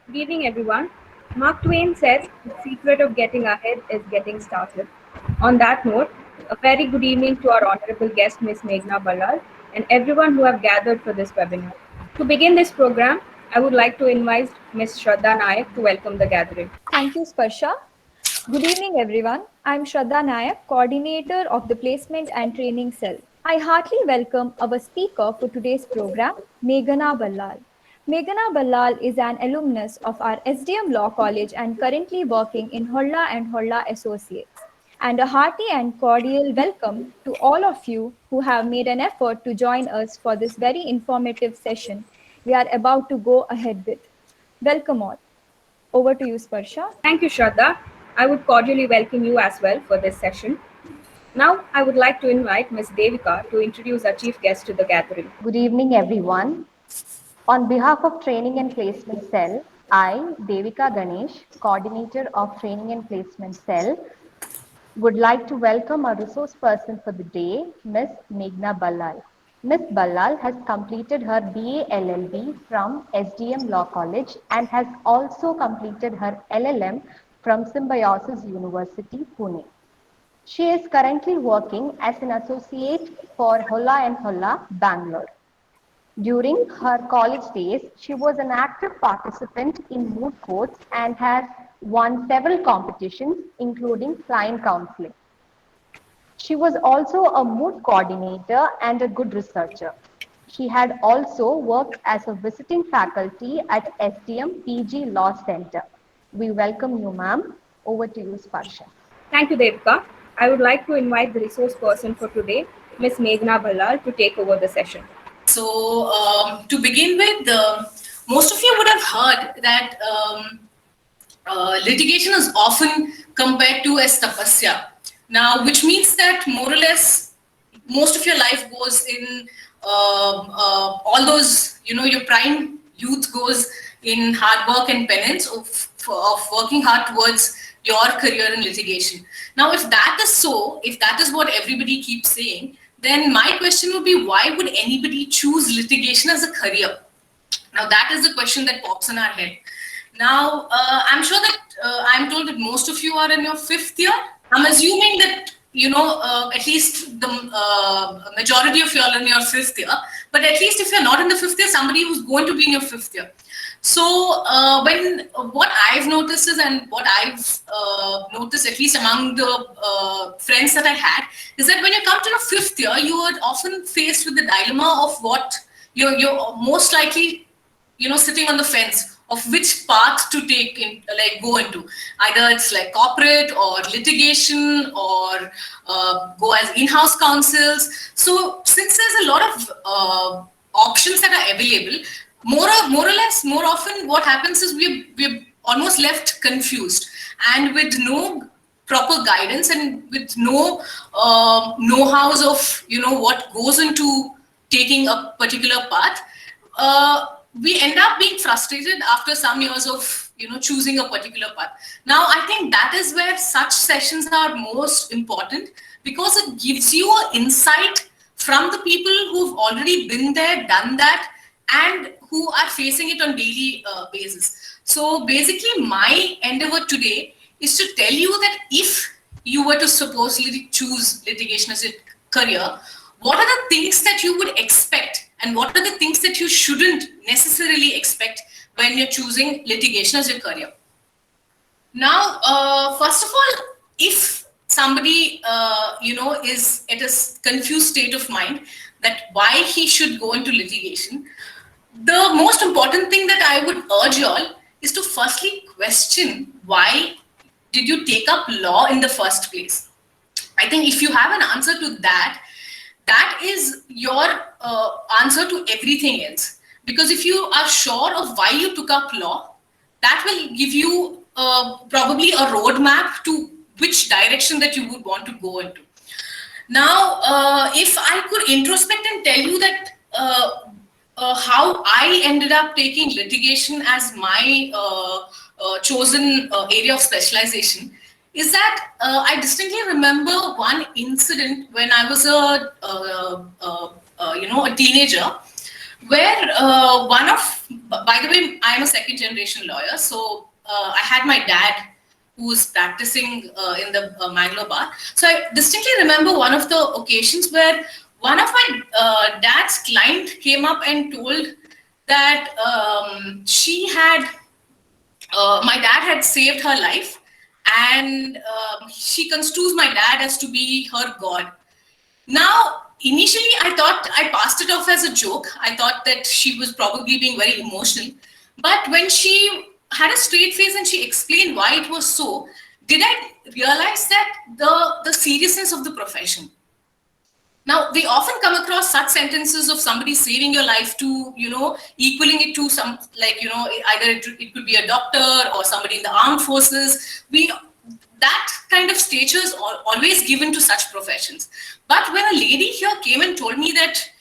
Good evening, everyone. Mark Twain said the secret of getting ahead is getting started. On that note, a very good evening to our honorable guest, Ms. Meghna Ballal, and everyone who have gathered for this webinar. To begin this program, I would like to invite Ms. Shraddha Nayak to welcome the gathering. Thank you, Sparsha. Good evening, everyone. I'm Shraddha Nayak, coordinator of the Placement and Training Cell. I heartily welcome our speaker for today's program, Meghna Ballal. Meghna Ballal is an alumnus of our SDM Law College and currently working in Holla and Holla Associates. And a hearty and cordial welcome to all of you who have made an effort to join us for this very informative session we are about to go ahead with. Welcome all. Over to you, Sparsha. Thank you, Shraddha. I would cordially welcome you as well for this session. Now, I would like to invite Ms. Devika to introduce our chief guest to the gathering. Good evening, everyone. On behalf of Training and Placement Cell, I, Devika Ganesh, Coordinator of Training and Placement Cell, would like to welcome our resource person for the day, Ms. Meghna Ballal. Ms. Ballal has completed her BA LLB from SDM Law College and has also completed her LLM from Symbiosis University, Pune. She is currently working as an associate for Holla and Holla, Bangalore. During her college days, she was an active participant in moot courts and has won several competitions, including client counseling. She was also a moot coordinator and a good researcher. She had also worked as a visiting faculty at SDM PG Law Center. We welcome you, ma'am. Over to you, Sparsha. Thank you, Devika. I would like to invite the resource person for today, Ms. Meghna Ballal, to take over the session. So, to begin with, most of you would have heard that litigation is often compared to as tapasya. Now, which means that more or less, most of your life goes in all those, your prime youth goes in hard work and penance of working hard towards your career in litigation. Now, if that is so, if that is what everybody keeps saying, then my question would be, why would anybody choose litigation as a career? Now, that is the question that pops in our head. Now, I'm sure that I'm told that most of you are in your fifth year. I'm assuming that, at least the majority of you are in your fifth year. But at least if you're not in the fifth year, somebody who's going to be in your fifth year. So what I've noticed is, and what I've noticed, at least among the friends that I had, is that when you come to the fifth year, you are often faced with the dilemma of what you're most likely, sitting on the fence of which path to take in, like go into. Either it's like corporate or litigation or go as in-house counsels. So since there's a lot of options that are available, more or less, more often what happens is we're almost left confused and with no proper guidance and with no know-hows of what goes into taking a particular path. We end up being frustrated after some years of choosing a particular path. Now I think that is where such sessions are most important, because it gives you an insight from the people who've already been there, done that, and who are facing it on daily basis. So basically my endeavor today is to tell you that if you were to supposedly choose litigation as a career, what are the things that you would expect and what are the things that you shouldn't necessarily expect when you're choosing litigation as your career. Now, first of all, if somebody, is at a confused state of mind that why he should go into litigation, the most important thing that I would urge you all is to firstly question why did you take up law in the first place. I think if you have an answer to that, that is your answer to everything else. Because if you are sure of why you took up law, that will give you probably a roadmap to which direction that you would want to go into. Now, if I could introspect and tell you that how I ended up taking litigation as my chosen area of specialization, is that I distinctly remember one incident when I was a teenager, where one of by the way, I'm a second generation lawyer. So I had my dad who was practicing in the Mangalore bar. So I distinctly remember one of the occasions where one of my dad's client came up and told that my dad had saved her life, and she construes my dad as to be her god. Now, initially, I thought I passed it off as a joke. I thought that she was probably being very emotional. But when she had a straight face and she explained why it was so, did I realize that the seriousness of the profession? Now, we often come across such sentences of somebody saving your life to, equaling it to some, like, either it could be a doctor or somebody in the armed forces. That kind of stature is always given to such professions. But when a lady here came and told me that,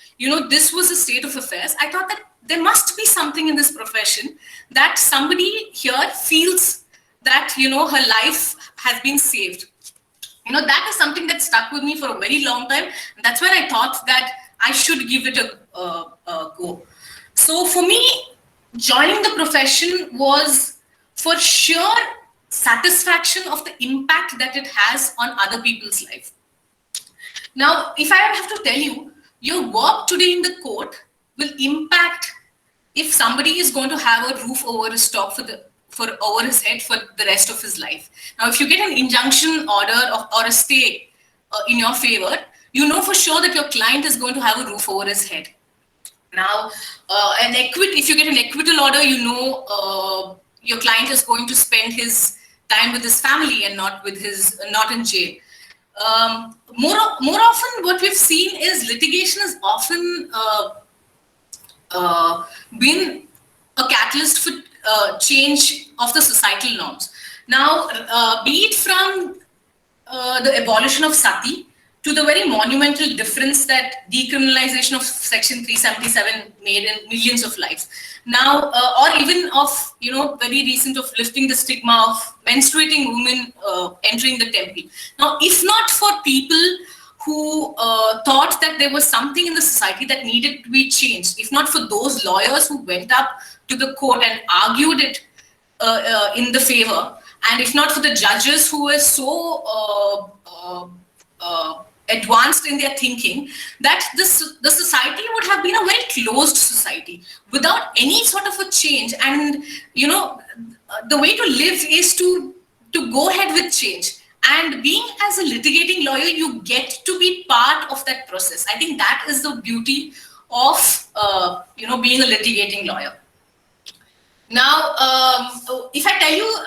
this was a state of affairs, I thought that there must be something in this profession that somebody here feels that, her life has been saved. That is something that stuck with me for a very long time. And that's when I thought that I should give it a go. So for me, joining the profession was for sure satisfaction of the impact that it has on other people's life. Now, if I have to tell you, your work today in the court will impact if somebody is going to have a roof over his top over his head for the rest of his life. Now, if you get an injunction order or a stay in your favor, you know for sure that your client is going to have a roof over his head. Now, if you get an acquittal order, your client is going to spend his time with his family and not in jail. More often, what we've seen is litigation has often been a catalyst for change of the societal norms. Now, be it from the abolition of sati to the very monumental difference that decriminalization of Section 377 made in millions of lives. Now, or even of, very recent of lifting the stigma of menstruating women entering the temple. Now, if not for people who thought that there was something in the society that needed to be changed, if not for those lawyers who went up to the court and argued it in the favor, and if not for the judges who were so advanced in their thinking, that the society would have been a very closed society without any sort of a change. And the way to live is to go ahead with change. And being as a litigating lawyer, you get to be part of that process. I think that is the beauty of being a litigating lawyer. Now, if I tell you,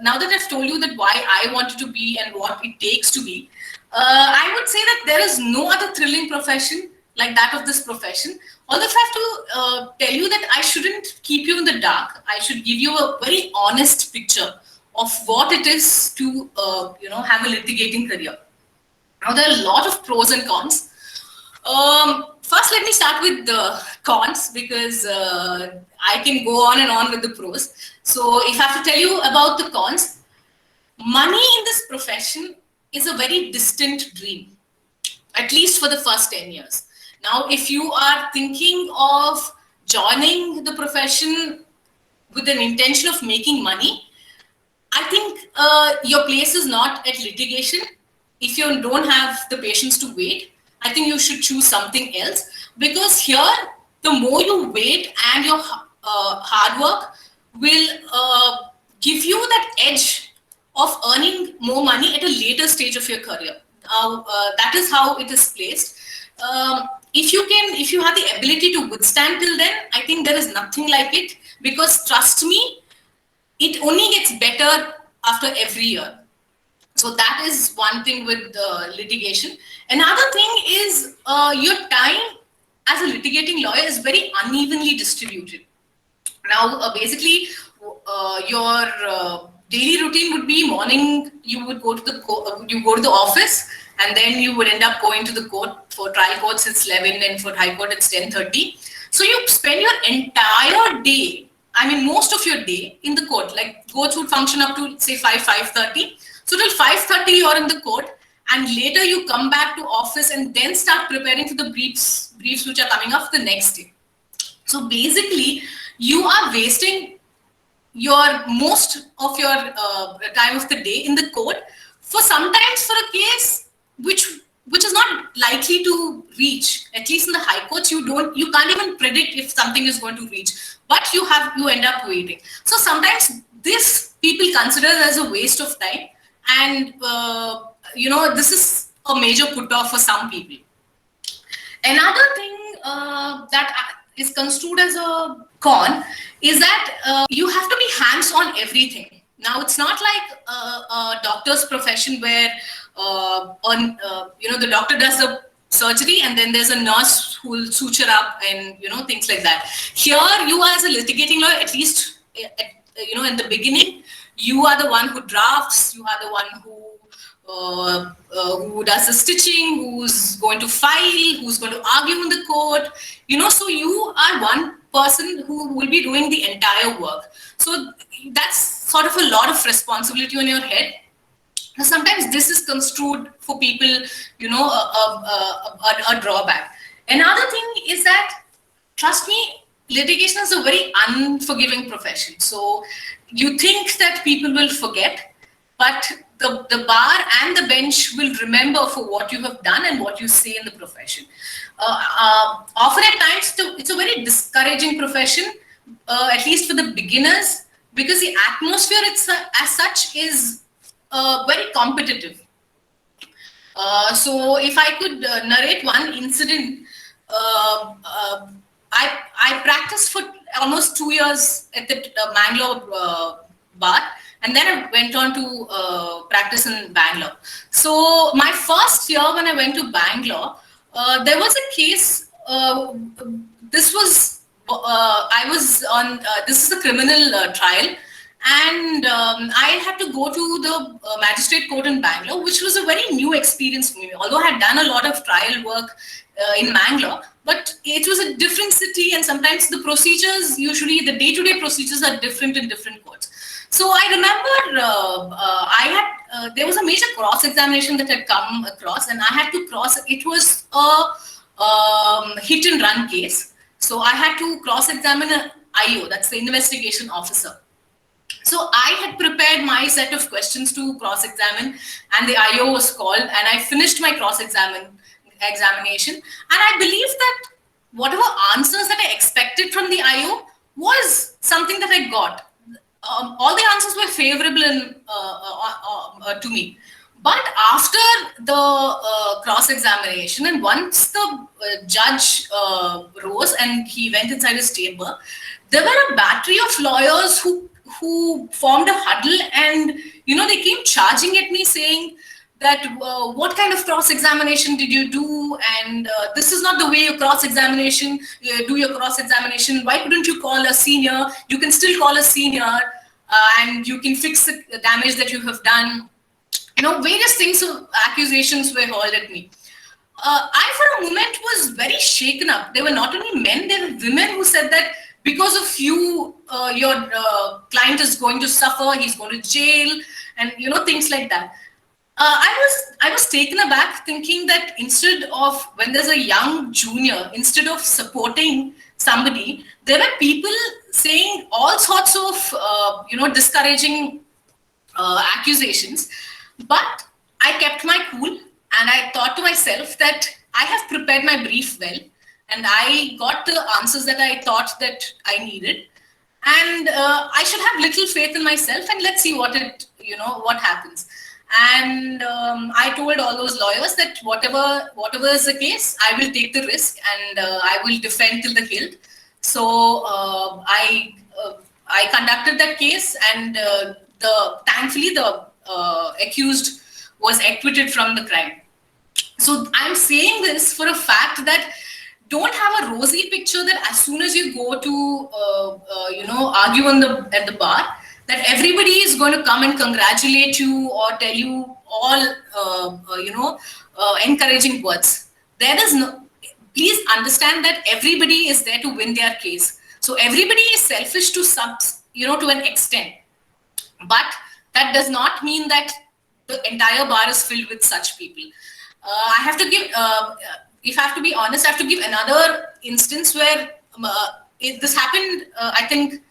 now that I've told you that why I wanted to be and what it takes to be, I would say that there is no other thrilling profession like that of this profession. Although if I have to tell you that I shouldn't keep you in the dark, I should give you a very honest picture of what it is to, have a litigating career. Now, there are a lot of pros and cons. First, let me start with the cons, because I can go on and on with the pros. So if I have to tell you about the cons, money in this profession is a very distant dream, at least for the first 10 years. Now, if you are thinking of joining the profession with an intention of making money, I think your place is not at litigation. If you don't have the patience to wait, I think you should choose something else, because here, the more you wait and your hard work will give you that edge of earning more money at a later stage of your career. That is how it is placed. If you have the ability to withstand till then, I think there is nothing like it, because trust me, it only gets better after every year. So that is one thing with litigation. Another thing is your time as a litigating lawyer is very unevenly distributed. Now, basically, your daily routine would be morning. You would go to the office, and then you would end up going to the court. For trial courts, it's 11, and for high court, it's 10:30. So you spend your entire day, most of your day in the court. Like courts would function up to say 5:30. So till 5:30, you're in the court, and later you come back to office and then start preparing for the briefs which are coming up the next day. So basically, you are wasting your most of your time of the day in the court for sometimes for a case which is not likely to reach. At least in the high courts, you can't even predict if something is going to reach, but you end up waiting. So sometimes this people consider as a waste of time, and this is a major put off for some people. Another thing that is construed as a con is that you have to be hands on everything. Now, it's not like a doctor's profession where the doctor does the surgery and then there's a nurse who will suture up and things like that. Here, you as a litigating lawyer, at least in the beginning, you are the one who drafts, you are the one who does the stitching, who's going to file, who's going to argue in the court, so you are one person who will be doing the entire work. So that's sort of a lot of responsibility on your head. Now, sometimes this is construed for people, a drawback. Another thing is that, trust me, litigation is a very unforgiving profession. So you think that people will forget, but the bar and the bench will remember for what you have done and what you say in the profession. Often at times, it's a very discouraging profession, at least for the beginners, because the atmosphere as such is very competitive. So if I could narrate one incident, I practiced for almost 2 years at the Mangalore bar, and then I went on to practice in Bangalore. So my first year when I went to Bangalore, there was a case. This was I was on. This is a criminal trial, and I had to go to the magistrate court in Bangalore, which was a very new experience for me. Although I had done a lot of trial work in Mangalore, but it was a different city, and sometimes the procedures, usually the day-to-day procedures, are different in different courts. So I remember there was a major cross-examination that had come across, and I had to cross. It was a hit and run case, so I had to cross-examine an IO, that's the investigation officer. So I had prepared my set of questions to cross-examine, and the IO was called, and I finished my cross-examination, and I believe that whatever answers that I expected from the IO was something that I got. All the answers were favorable to me. But after the cross-examination, and once the judge rose and he went inside his chamber, there were a battery of lawyers who formed a huddle, and they came charging at me saying that what kind of cross-examination did you do, and this is not the way you do your cross-examination. Why couldn't you call a senior? You can still call a senior, and you can fix the damage that you have done. Various things of accusations were hurled at me. I, for a moment, was very shaken up. There were not only men, there were women who said that because of you, your client is going to suffer, he's going to jail, and things like that. I was taken aback, thinking that instead of, when there's a young junior, instead of supporting somebody, there were people saying all sorts of discouraging accusations. But I kept my cool, and I thought to myself that I have prepared my brief well, and I got the answers that I thought that I needed, and I should have little faith in myself, and let's see what happens. And I told all those lawyers that whatever is the case, I will take the risk, and I will defend till the hilt. So I conducted that case, and thankfully the accused was acquitted from the crime. So I'm saying this for a fact that don't have a rosy picture that as soon as you go to argue at the bar, that everybody is going to come and congratulate you or tell you all encouraging words. Please understand that everybody is there to win their case. So everybody is selfish to an extent, but that does not mean that the entire bar is filled with such people. I have to give, if I have to be honest, I have to give another instance where this happened, I think,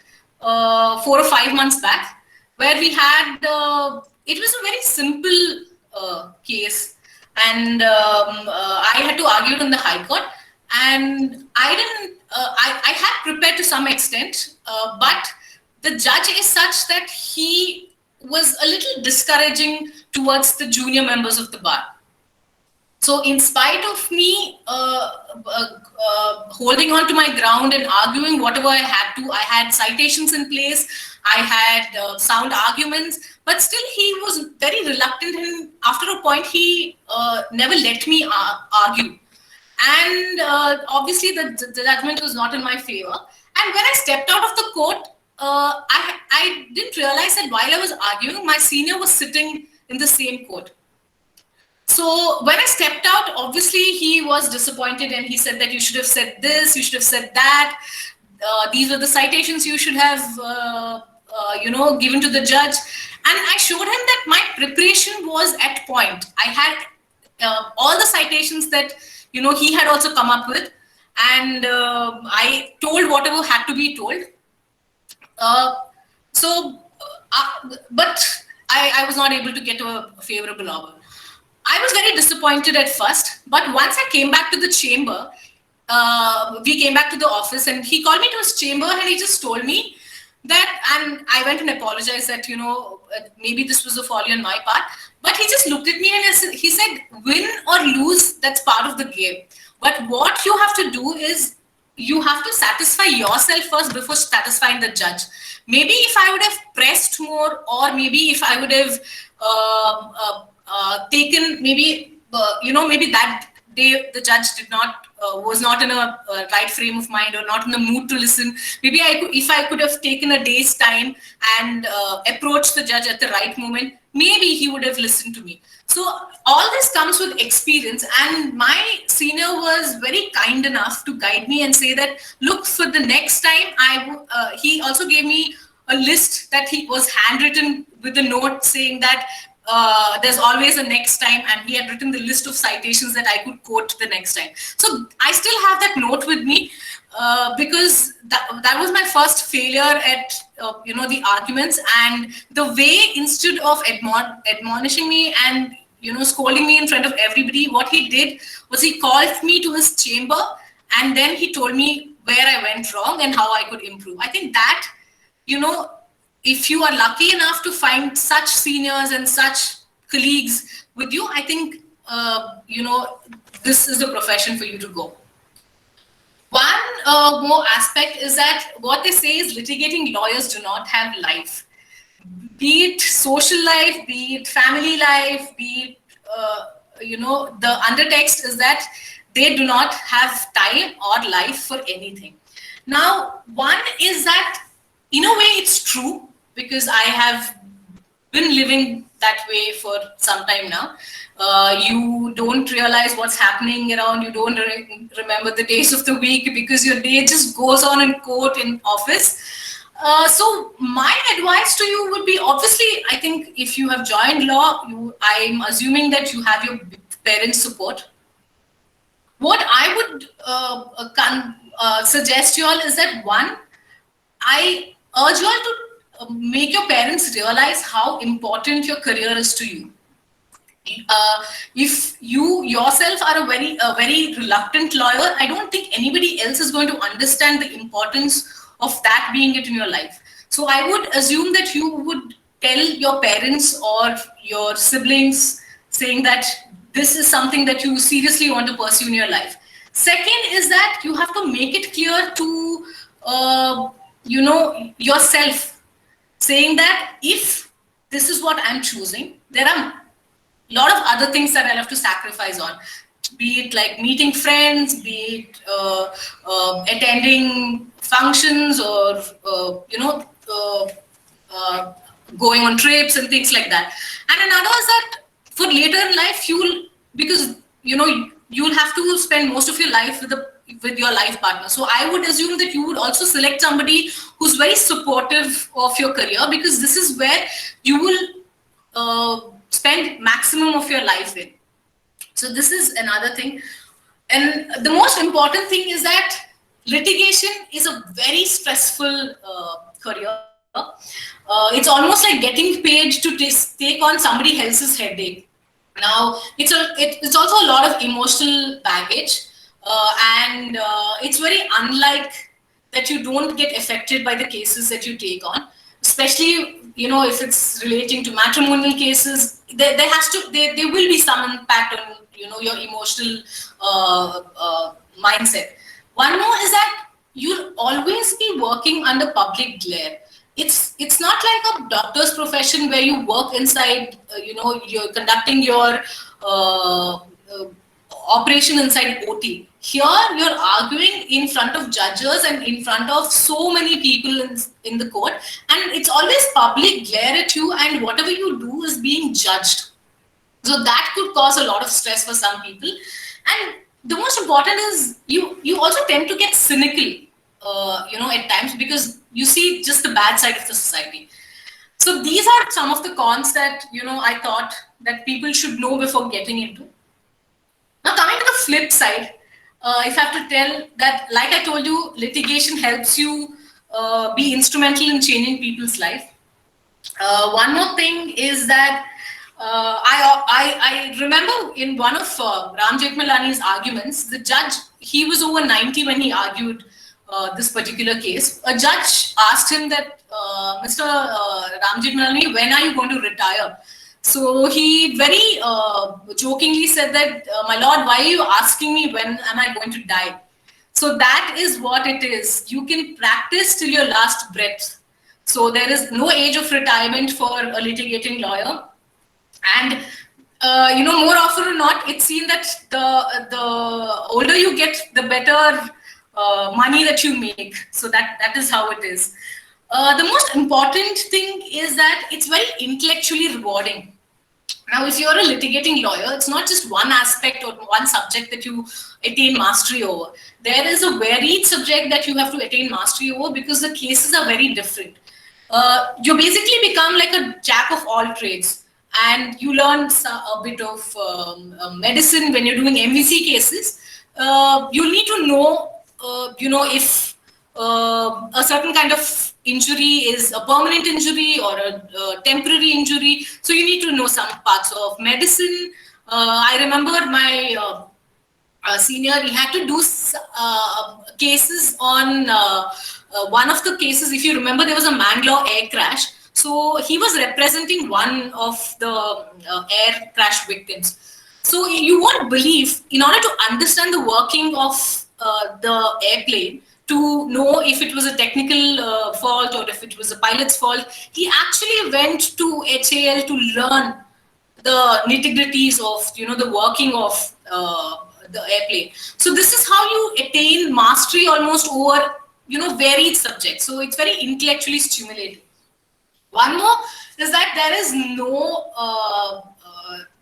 4 or 5 months back, where we had, it was a very simple case, and I had to argue it in the High Court, and I didn't, I had prepared to some extent, but the judge is such that he was a little discouraging towards the junior members of the bar. So in spite of me holding on to my ground and arguing whatever I had citations in place, I had sound arguments, but still he was very reluctant, and after a point he never let me argue. And obviously the judgment was not in my favor. And when I stepped out of the court, I didn't realize that while I was arguing, my senior was sitting in the same court. So when I stepped out, obviously he was disappointed, and he said that you should have said this, you should have said that. These were the citations you should have, given to the judge. And I showed him that my preparation was at point. I had all the citations that, he had also come up with, and I told whatever had to be told. But I was not able to get a favorable order. I was very disappointed at first, but once I came back to the chamber, we came back to the office, and he called me to his chamber, and he just told me that, and I went and apologized that, maybe this was a folly on my part, but he just looked at me and he said, win or lose, that's part of the game. But what you have to do is, you have to satisfy yourself first before satisfying the judge. Maybe if I would have pressed more, or maybe if I would have taken, maybe that day the judge was not in a right frame of mind, or not in the mood to listen. Maybe if I could have taken a day's time and approached the judge at the right moment, maybe he would have listened to me. So all this comes with experience, and my senior was very kind enough to guide me and say that, look, for the next time, he also gave me a list that he was handwritten with a note saying that there's always a next time, and he had written the list of citations that I could quote the next time. So I still have that note with me, because that was my first failure at the arguments. And the way, instead of admonishing me and scolding me in front of everybody, what he did was he called me to his chamber, and then he told me where I went wrong and how I could improve. I think that, if you are lucky enough to find such seniors and such colleagues with you, I think, this is the profession for you to go. One more aspect is that what they say is litigating lawyers do not have life. Be it social life, be it family life, be it, the undertext is that they do not have time or life for anything. Now, one is that, in a way, it's true, because I have been living that way for some time now. You don't realize what's happening around. You don't remember the days of the week, because your day just goes on in court, in office. So my advice to you would be, obviously, I think if you have joined law, I'm assuming that you have your parents' support. What I would suggest you all is that, one, I urge you all to make your parents realize how important your career is to you. If you yourself are a very reluctant lawyer, I don't think anybody else is going to understand the importance of that being it in your life. So I would assume that you would tell your parents or your siblings, saying that this is something that you seriously want to pursue in your life. Second is that you have to make it clear to yourself, saying that if this is what I'm choosing, there are a lot of other things that I'll have to sacrifice on, be it like meeting friends, be it attending functions, or going on trips and things like that. And another is that for later in life, you'll have to spend most of your life with your life partner. So I would assume that you would also select somebody who's very supportive of your career, because this is where you will spend maximum of your life in. So this is another thing. And the most important thing is that litigation is a very stressful career. It's almost like getting paid to take on somebody else's headache. Now, it's also a lot of emotional baggage, and it's very unlike that you don't get affected by the cases that you take on, especially if it's relating to matrimonial cases. There will be some impact on your emotional mindset. One more is that you'll always be working under public glare. It's not like a doctor's profession where you work inside, you're conducting your operation inside OT. Here, you're arguing in front of judges and in front of so many people in the court, and it's always public glare at you, and whatever you do is being judged. So that could cause a lot of stress for some people. And the most important is you also tend to get cynical, at times, because you see just the bad side of the society. So these are some of the cons that I thought that people should know before getting into. Now, coming to the flip side, if I have to tell that, like I told you, litigation helps you be instrumental in changing people's life. One more thing is that I remember in one of Ram Jethmalani's arguments, the judge, he was over 90 when he argued this particular case. A judge asked him that, Mr. Ram Jethmalani, when are you going to retire? So he very jokingly said that, my lord, why are you asking me when am I going to die? So that is what it is. You can practice till your last breath. So there is no age of retirement for a litigating lawyer. And more often or not, it's seen that the older you get, the better money that you make. So that is how it is. The most important thing is that it's very intellectually rewarding. Now, if you're a litigating lawyer, it's not just one aspect or one subject that you attain mastery over. There is a varied subject that you have to attain mastery over because the cases are very different. You basically become like a jack of all trades, and you learn a bit of medicine when you're doing MVC cases. You need to know, if a certain kind of injury is a permanent injury or a temporary injury. So you need to know some parts of medicine. I remember my senior, he had to do cases on one of the cases. If you remember, there was a Mangalore air crash. So he was representing one of the air crash victims. So you won't believe, in order to understand the working of the airplane, to know if it was a technical fault or if it was a pilot's fault, he actually went to HAL to learn the nitty-gritties of the working of the airplane. So this is how you attain mastery almost over varied subjects. So it's very intellectually stimulating. One more is that there is no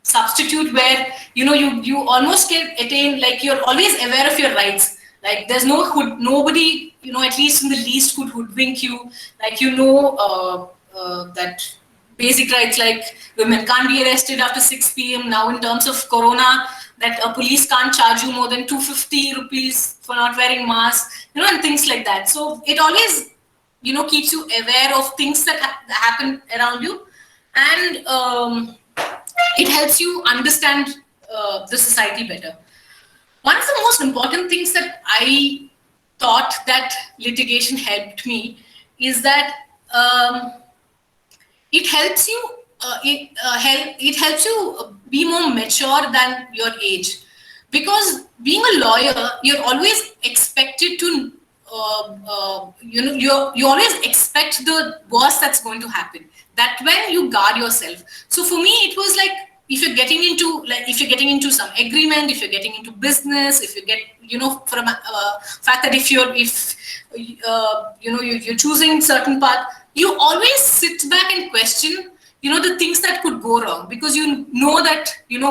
substitute where you almost get attain, like you're always aware of your rights. Like there's nobody, at least in the least, could hoodwink you. Like that basic rights, like women can't be arrested after 6 p.m. Now in terms of corona, that a police can't charge you more than 250 rupees for not wearing mask, and things like that. So it always keeps you aware of things that happen around you, and it helps you understand the society better. One of the most important things that I thought that litigation helped me is that it helps you. It helps you be more mature than your age, because being a lawyer, you're always expected to. You always expect the worst that's going to happen. That when you guard yourself. So for me, it was like, if you're getting into some agreement, if you're getting into business, if you get from fact that if you're choosing certain path, you always sit back and question the things that could go wrong, because that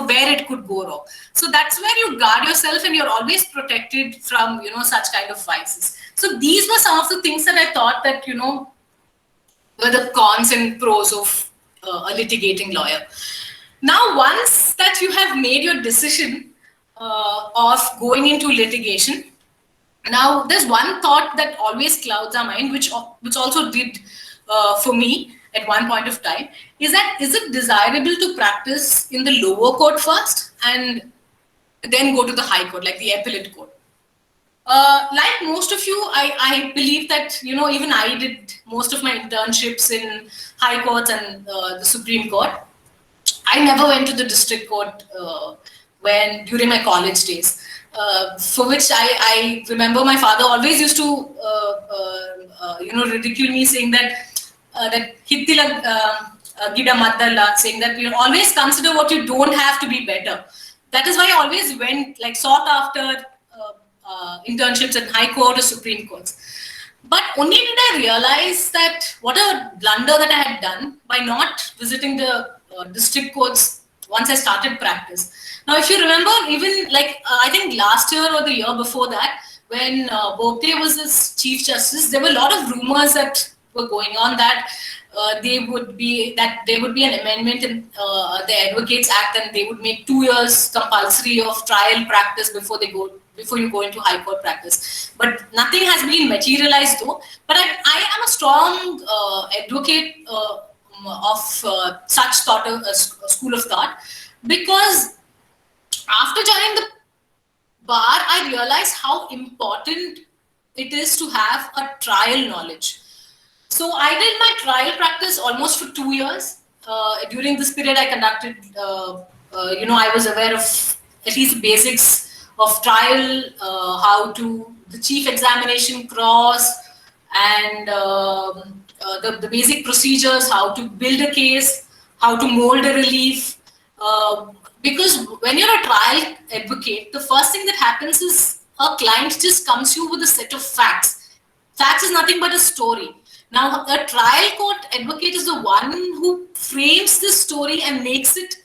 where it could go wrong. So that's where you guard yourself, and you're always protected from such kind of vices. So these were some of the things that I thought that were the cons and pros of a litigating lawyer. Now, once that you have made your decision of going into litigation, Now, there's one thought that always clouds our mind, which also did for me at one point of time, is that is it desirable to practice in the lower court first and then go to the high court, like the appellate court? Like most of you, I believe that, even I did most of my internships in high courts and the Supreme Court. I never went to the district court when during my college days, for which I remember my father always used to ridicule me, saying that hittila gida maddalla, saying that you always consider what you don't have to be better. That is why I always went, like, sought after internships in high court or Supreme courts. But only did I realize that what a blunder that I had done by not visiting the district courts once I started practice. Now, if you remember, even like I think last year or the year before that, when Bopte was as Chief Justice, there were a lot of rumors that were going on that there would be an amendment in the Advocates Act, and they would make 2 years compulsory of trial practice before you go into high court practice. But nothing has been materialized though. But I am a strong advocate of such school of thought, because after joining the bar, I realized how important it is to have a trial knowledge. So I did my trial practice almost for 2 years. During this period, I conducted, I was aware of at least basics of trial, how to the chief examination cross, and the basic procedures, how to build a case, how to mold a relief. Because when you're a trial advocate, the first thing that happens is a client just comes to you with a set of facts. Facts is nothing but a story. Now, a trial court advocate is the one who frames this story and makes it,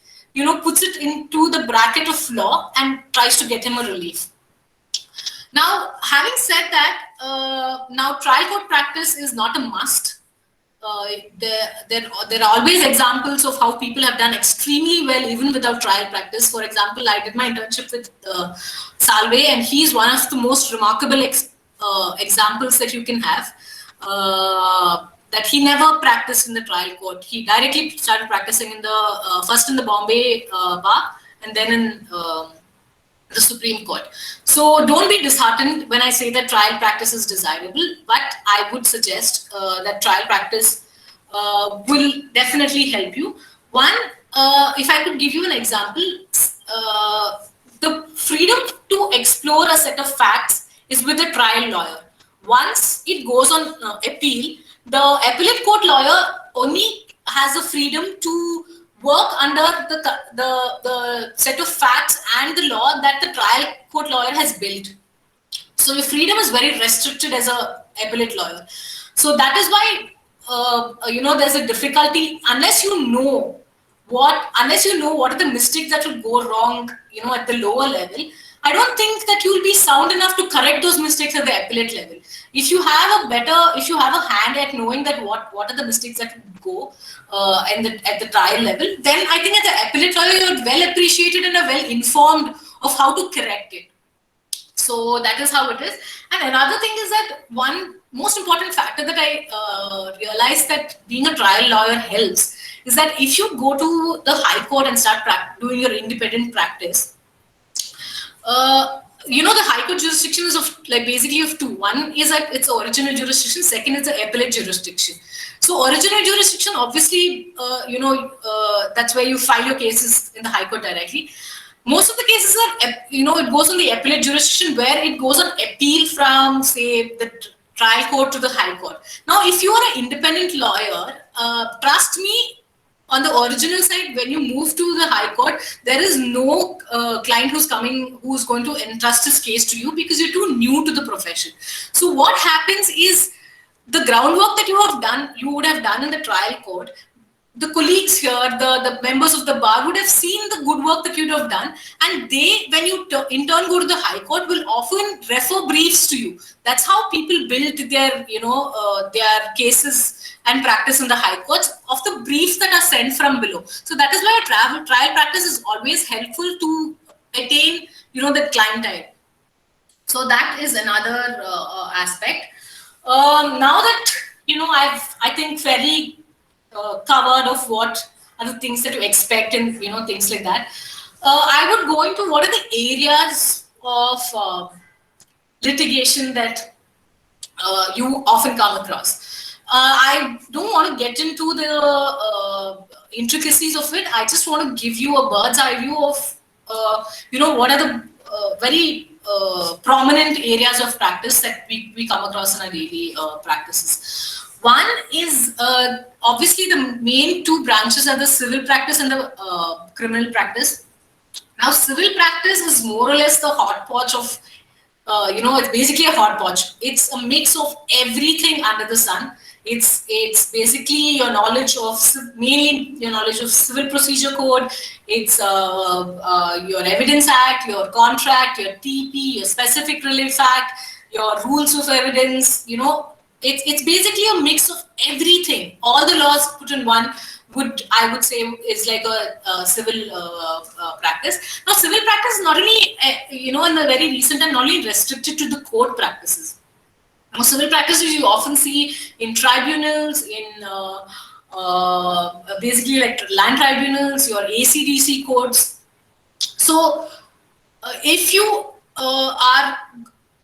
puts it into the bracket of law and tries to get him a relief. Now, having said that, now trial court practice is not a must. There are always examples of how people have done extremely well even without trial practice. For example, I did my internship with Salve, and he's one of the most remarkable examples that you can have. That he never practiced in the trial court. He directly started practicing in the first in the Bombay bar, and then in the Supreme Court. So don't be disheartened when I say that trial practice is desirable, but I would suggest that trial practice will definitely help you. One, if I could give you an example, the freedom to explore a set of facts is with a trial lawyer. Once it goes on appeal, the appellate court lawyer only has the freedom to work under the set of facts and the law that the trial court lawyer has built. So your freedom is very restricted as a appellate lawyer. So that is why there's a difficulty unless you know what are the mistakes that will go wrong at the lower level. I don't think that you'll be sound enough to correct those mistakes at the appellate level. If you have a hand at knowing that what are the mistakes that would go at the trial level, then I think at the appellate level you're well appreciated and are well informed of how to correct it. So that is how it is. And another thing is that one most important factor that I realized that being a trial lawyer helps is that if you go to the high court and start doing your independent practice, the high court jurisdiction is basically of two. One is that it's original jurisdiction. Second is the appellate jurisdiction. So original jurisdiction, obviously, that's where you file your cases in the high court directly. Most of the cases are, it goes on the appellate jurisdiction, where it goes on appeal from, say, the trial court to the high court. Now, if you are an independent lawyer, trust me, on the original side, when you move to the high court, there is no client who's going to entrust his case to you because you're too new to the profession. So what happens is the groundwork that you would have done in the trial court, the colleagues here, the members of the bar would have seen the good work that you'd have done, and they, when you in turn go to the high court, will often refer briefs to you. That's how people build their cases and practice in the high courts of the briefs that are sent from below. So that is why a trial practice is always helpful to attain, the clientele. So that is another aspect. Now that I think fairly covered of what are the things that you expect and things like that. I would go into what are the areas of litigation that you often come across. I don't want to get into the intricacies of it. I just want to give you a bird's eye view of, what are the very prominent areas of practice that we come across in our daily practices. One is obviously the main two branches are the civil practice and the criminal practice. Now, civil practice is more or less the hodgepodge of it's basically a hodgepodge. It's a mix of everything under the sun. It's basically your knowledge of mainly your knowledge of civil procedure code. It's your evidence act, your contract, your TP, your specific relief act, your rules of evidence. It's basically a mix of everything. All the laws put in one I would say is like a civil practice. Now, civil practice is not only in the very recent time not only restricted to the court practices. Now, civil practices you often see in tribunals, in basically like land tribunals, your ACDC courts. So, if you are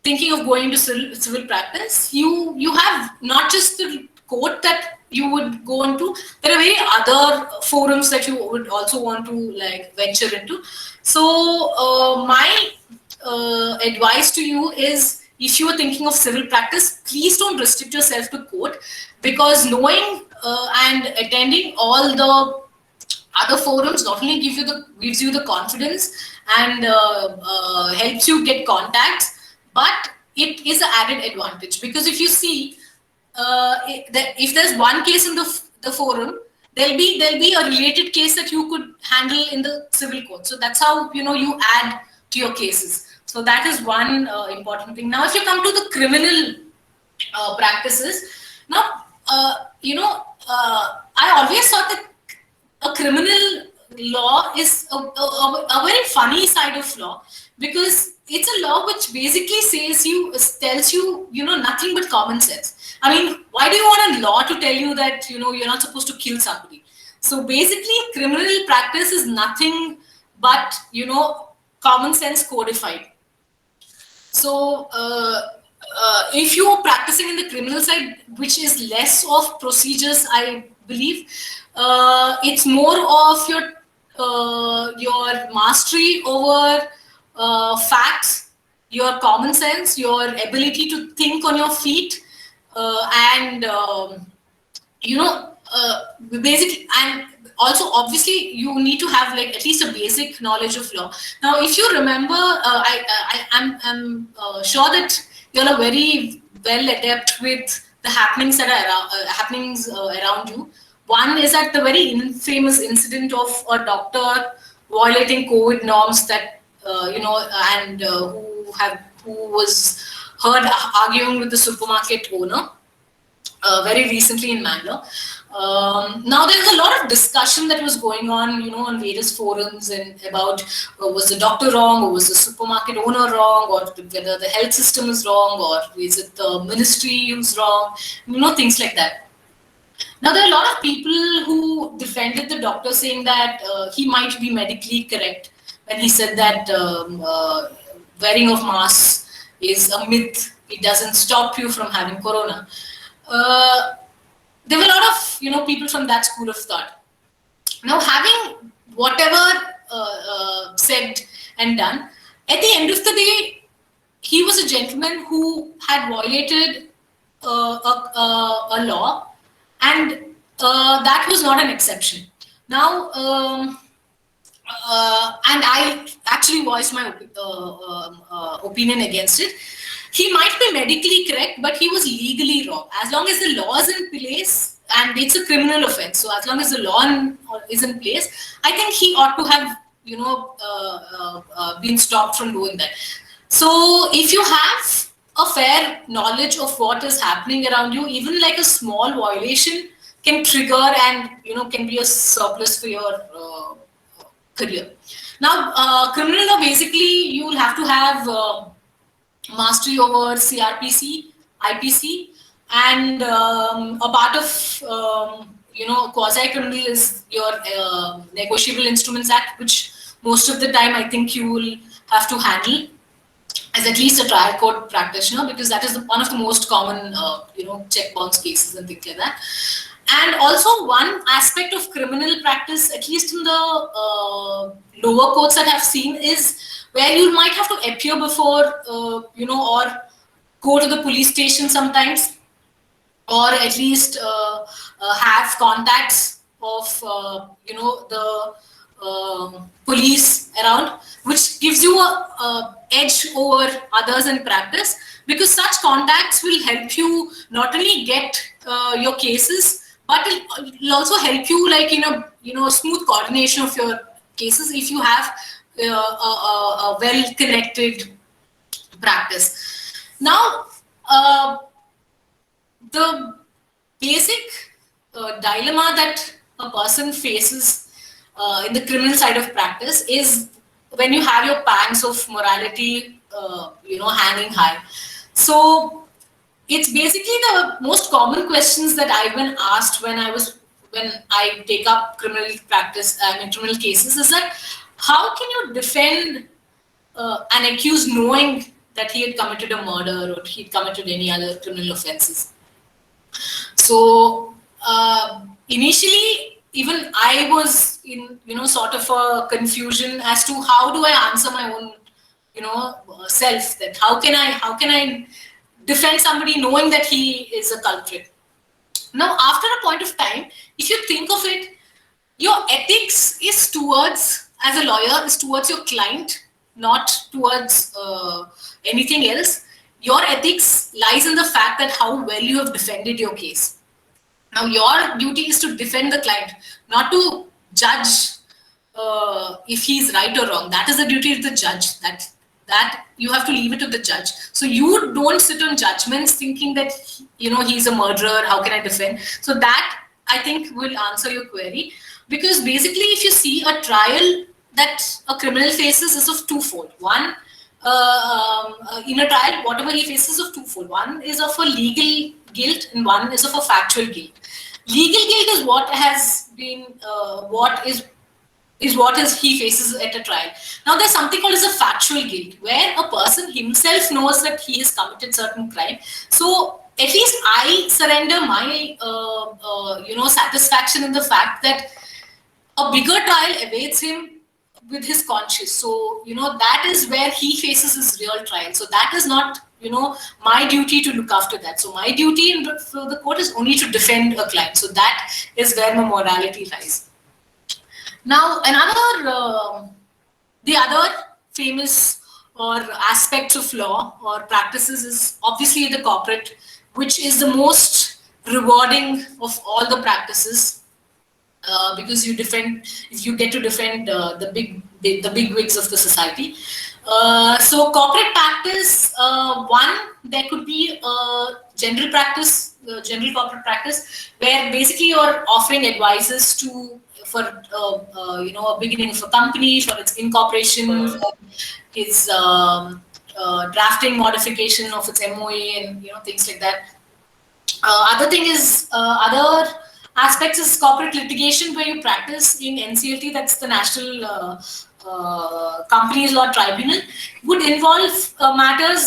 thinking of going to civil practice, you have not just the court that you would go into. There are very other forums that you would also want to like venture into. So my advice to you is, if you are thinking of civil practice, please don't restrict yourself to court, because knowing and attending all the other forums not only gives you the confidence and helps you get contacts, but it is an added advantage, because if you see, if there's one case in the forum, there'll be a related case that you could handle in the civil court. So that's how you add to your cases. So that is one important thing. Now, if you come to the criminal practices, now I always thought that a criminal law is a very funny side of law, because it's a law which basically tells you nothing but common sense. I mean, why do you want a law to tell you that you're not supposed to kill somebody? So basically, criminal practice is nothing but common sense codified. So if you are practicing in the criminal side, which is less of procedures, I believe, it's more of your mastery over facts, your common sense, your ability to think on your feet, and basically, and also obviously you need to have like at least a basic knowledge of law. Now, if you remember, I'm sure that you're very well adept with the happenings that are happenings around you. One is that the very infamous incident of a doctor violating COVID norms that and who was heard arguing with the supermarket owner very recently in Mangalore. Now there's a lot of discussion that was going on, on various forums and about was the doctor wrong, or was the supermarket owner wrong, or whether the health system is wrong, or is it the ministry who's wrong, things like that. Now, there are a lot of people who defended the doctor, saying that he might be medically correct when he said that wearing of masks is a myth. It doesn't stop you from having corona. There were a lot of people from that school of thought. Now, having whatever said and done, at the end of the day, he was a gentleman who had violated a law. And that was not an exception. Now, and I actually voiced my opinion against it. He might be medically correct, but he was legally wrong. As long as the law is in place, and it's a criminal offense, so as long as the law is in place, I think he ought to have, been stopped from doing that. So, if you have a fair knowledge of what is happening around you, even like a small violation can trigger and can be a surplus for your career. Now, criminal law, basically you will have to have mastery over CRPC, IPC, and a part of quasi-criminal is your Negotiable Instruments Act, which most of the time I think you will have to handle as at least a trial court practitioner, because that is one of the most common check bounce cases and things like that. And also one aspect of criminal practice, at least in the lower courts that I've seen, is where you might have to appear before or go to the police station sometimes, or at least have contacts of the police around, which gives you a edge over others in practice, because such contacts will help you not only get your cases, but it'll also help you like smooth coordination of your cases if you have a well connected practice. Now the basic dilemma that a person faces in the criminal side of practice is when you have your pangs of morality, hanging high. So it's basically the most common questions that I've been asked when I take up criminal practice and criminal cases is that how can you defend an accused knowing that he had committed a murder or he'd committed any other criminal offenses? So initially, even I was in sort of a confusion as to how do I answer my own self, that how can I defend somebody knowing that he is a culprit. Now, after a point of time, if you think of it, your ethics is towards, as a lawyer, is towards your client, not towards anything else. Your ethics lies in the fact that how well you have defended your case. Now, your duty is to defend the client, not to judge if he's right or wrong. That is the duty of the judge. That you have to leave it to the judge. So you don't sit on judgments thinking that he's a murderer. How can I defend? So that I think will answer your query, because basically, if you see a trial that a criminal faces is of twofold. One, in a trial, whatever he faces of twofold. One is of a legal guilt and one is of a factual guilt. Legal guilt is what has been, what he faces at a trial. Now there's something called as a factual guilt, where a person himself knows that he has committed certain crime. So at least I surrender my, satisfaction in the fact that a bigger trial awaits him with his conscience. So, that is where he faces his real trial. So that is not, my duty to look after that. So my duty for the court is only to defend a client. So that is where my morality lies. Now, the other famous or aspects of law or practices is obviously the corporate, which is the most rewarding of all the practices. Because you get to defend the big wigs of the society. So corporate practice, there could be general corporate practice, where basically you're offering advices for a beginning of a company, for its incorporation, for its drafting modification of its MOA, and things like that. Other aspects is corporate litigation, where you practice in NCLT, that's the National Companies Law Tribunal, would involve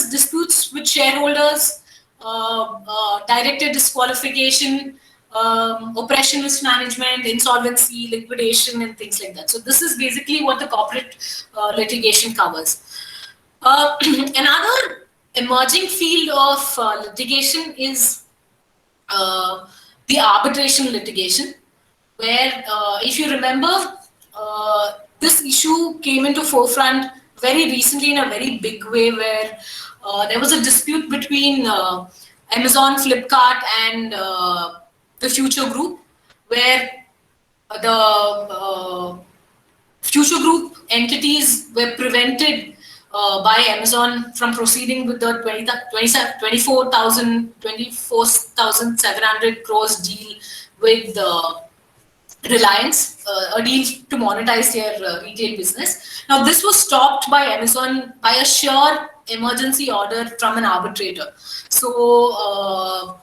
disputes with shareholders, director disqualification, oppression mismanagement, insolvency, liquidation, and things like that. So this is basically what the corporate litigation covers. Another emerging field of litigation is the arbitration litigation, where if you remember, this issue came into forefront very recently in a very big way, where there was a dispute between Amazon, Flipkart, and the Future Group, where the Future Group entities were prevented by Amazon from proceeding with the 24,700 crores deal with Reliance, a deal to monetize their retail business. Now, this was stopped by Amazon by a sheer emergency order from an arbitrator. So,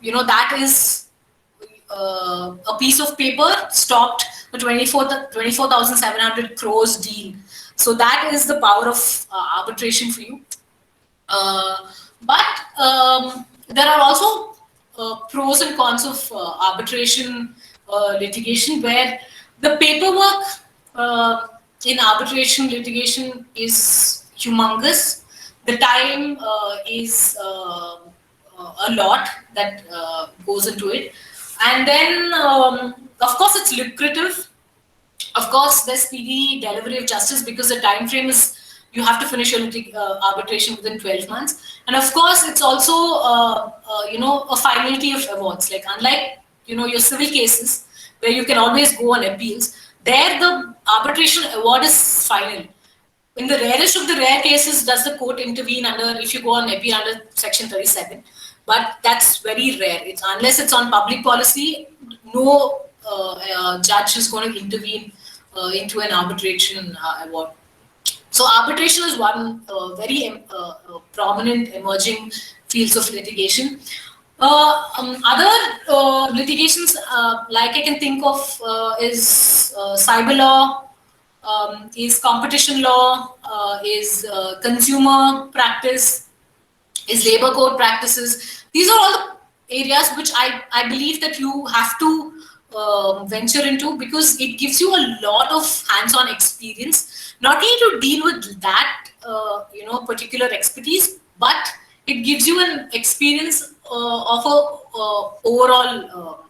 that is a piece of paper stopped the 24,700 crores deal. So that is the power of arbitration for you. But there are also pros and cons of arbitration litigation, where the paperwork in arbitration litigation is humongous. The time is a lot that goes into it. And then, of course, it's lucrative. Of course, there's speedy delivery of justice because the time frame is you have to finish your arbitration within 12 months. And of course, it's also a finality of awards. Like unlike your civil cases where you can always go on appeals, there the arbitration award is final. In the rarest of the rare cases, does the court intervene if you go on appeal under Section 37? But that's very rare. Unless it's on public policy, no judge is going to intervene into an arbitration award. So arbitration is one very prominent emerging fields of litigation. Other litigations, like I can think of, is cyber law, is competition law, is consumer practice, is labor code practices. These are all the areas which I believe that you have to venture into, because it gives you a lot of hands-on experience, not only to deal with that particular expertise, but it gives you an experience of a overall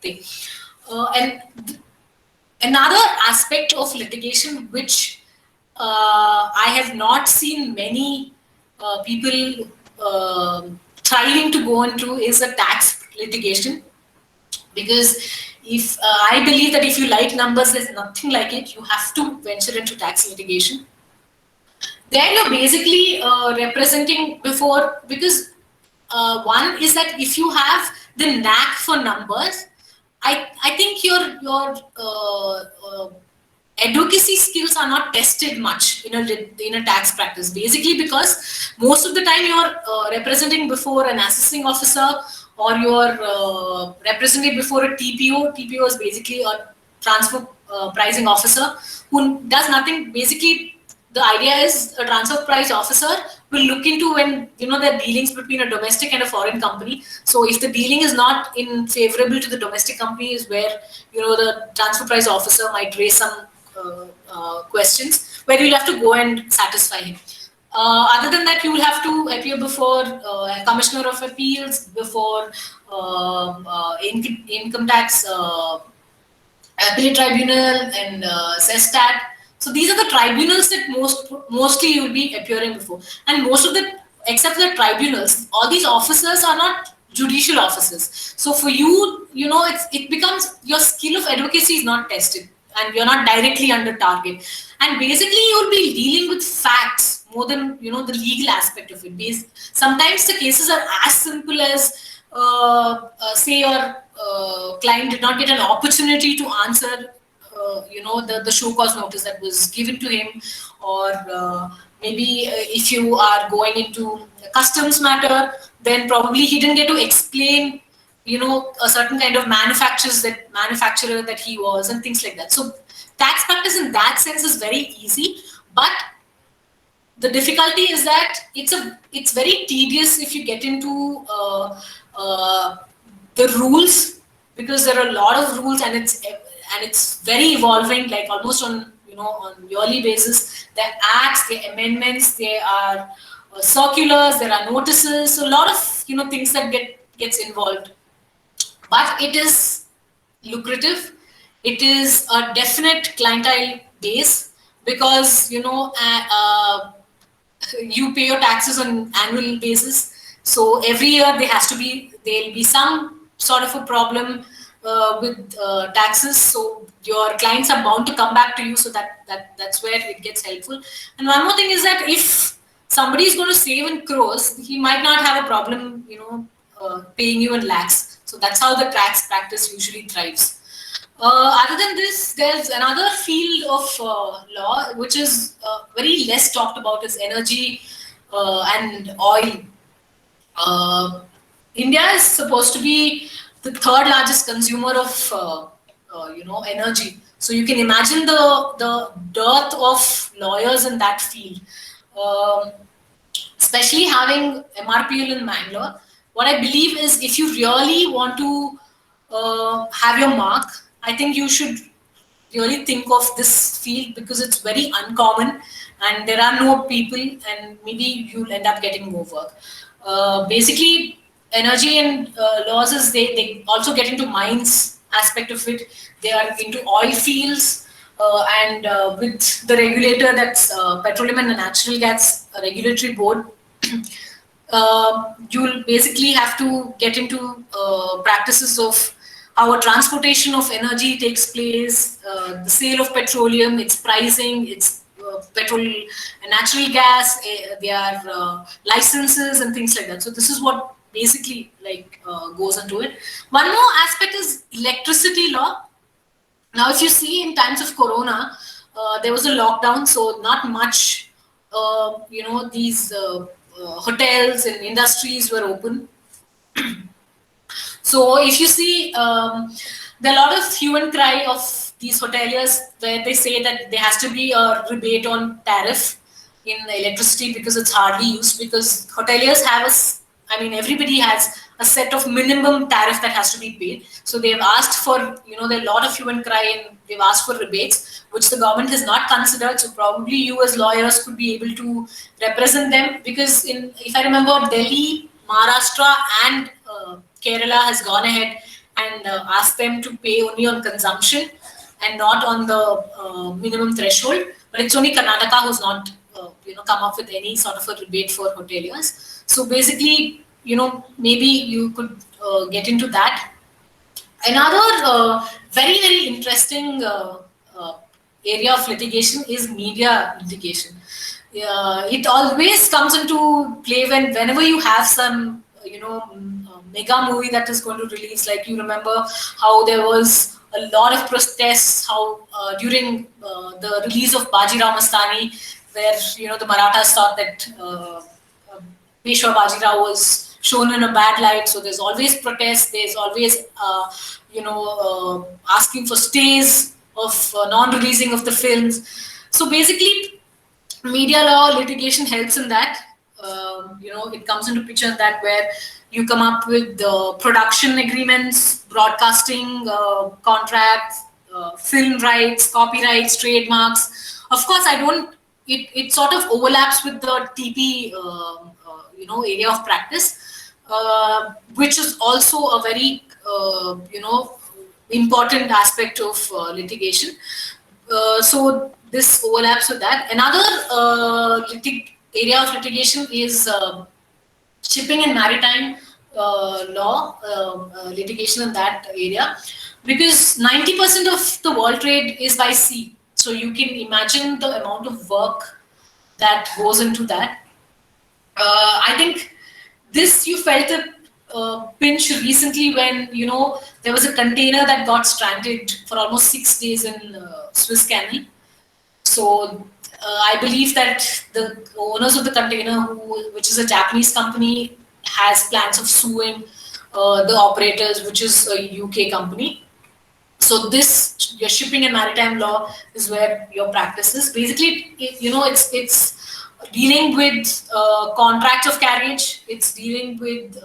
thing. And another aspect of litigation which I have not seen many people thriving to go into is a tax litigation. Because if I believe that if you like numbers, there's nothing like it. You have to venture into tax litigation. There you're basically representing before, because one is that if you have the knack for numbers, I think your advocacy skills are not tested much in a tax practice. Basically, because most of the time you're representing before an assessing officer, or you're representing before a TPO. TPO is basically a transfer pricing officer who does nothing. Basically, the idea is a transfer price officer will look into when there are dealings between a domestic and a foreign company. So if the dealing is not favorable to the domestic company, is where the transfer price officer might raise some questions where you'll have to go and satisfy him. Other than that, you will have to appear before a commissioner of appeals, before income tax appellate tribunal, and CESTAT. So these are the tribunals that mostly you will be appearing before. And most of except for the tribunals, all these officers are not judicial officers. So for you, it becomes your skill of advocacy is not tested, and you're not directly under target. And basically, you'll be dealing with facts more than the legal aspect of it. Sometimes the cases are as simple as say your client did not get an opportunity to answer the show cause notice that was given to him, or maybe if you are going into a customs matter, then probably he didn't get to explain a certain kind of manufacturer that he was, and things like that. So tax practice in that sense is very easy, but the difficulty is that it's very tedious if you get into the rules, because there are a lot of rules, and it's very evolving, like almost on yearly basis. There are acts, there are amendments, there are circulars, there are notices, so a lot of things that gets involved. But it is lucrative. It is a definite clientele base, because you pay your taxes on annual basis. So every year there'll be some sort of a problem with taxes. So your clients are bound to come back to you. So that's where it gets helpful. And one more thing is that if somebody is going to save in crores, he might not have a problem, paying you in lakhs. So that's how the tax practice usually thrives. Other than this, there's another field of law which is very less talked about, is energy and oil. Uh, India is supposed to be the third largest consumer of energy. So you can imagine the dearth of lawyers in that field. Um, Especially having MRPL in Bangalore, what I believe is if you really want to have your mark, I think you should really think of this field because it's very uncommon and there are no people and maybe you'll end up getting more work. Basically, energy and laws is they also get into mines aspect of it. They are into oil fields and with the regulator that's Petroleum and Natural Gas Regulatory Board. You'll basically have to get into practices of how a transportation of energy takes place, the sale of petroleum, its pricing, its petrol and natural gas, their licenses and things like that. So this is what basically goes into it. One more aspect is electricity law. Now, if you see in times of Corona, there was a lockdown, so not much, these hotels and industries were open. So if you see, there are a lot of hue and cry of these hoteliers where they say that there has to be a rebate on tariff in electricity because it's hardly used because hoteliers have everybody has a set of minimum tariff that has to be paid. So they've asked for, there are a lot of hue and cry and they've asked for rebates, which the government has not considered. So probably you as lawyers could be able to represent them because if I remember, Delhi, Maharashtra and Kerala has gone ahead and asked them to pay only on consumption and not on the minimum threshold. But it's only Karnataka who's not, come up with any sort of a rebate for hoteliers. So basically, maybe you could get into that. Another very, very interesting area of litigation is media litigation. It always comes into play whenever you have some, mega movie that is going to release. Like you remember how there was a lot of protests during the release of Bajirao Mastani, where the Marathas thought that Peshwa Bajirao was shown in a bad light. So there's always protests. There's always asking for stays of non-releasing of the films. So basically, media law litigation helps in that. It comes into picture that where you come up with the production agreements, broadcasting contracts, film rights, copyrights, trademarks. Of course, it sort of overlaps with the TP, area of practice, which is also a very, important aspect of litigation. So this overlaps with that. Another area of litigation is shipping and maritime law, litigation in that area, because 90% of the world trade is by sea. So you can imagine the amount of work that goes into that. I think this you felt a pinch recently when there was a container that got stranded for almost 6 days in Swiss Canal. So I believe that the owners of the container, which is a Japanese company, has plans of suing the operators, which is a UK company. So this, your shipping and maritime law is where your practice is. Basically, it's dealing with contracts of carriage. It's dealing with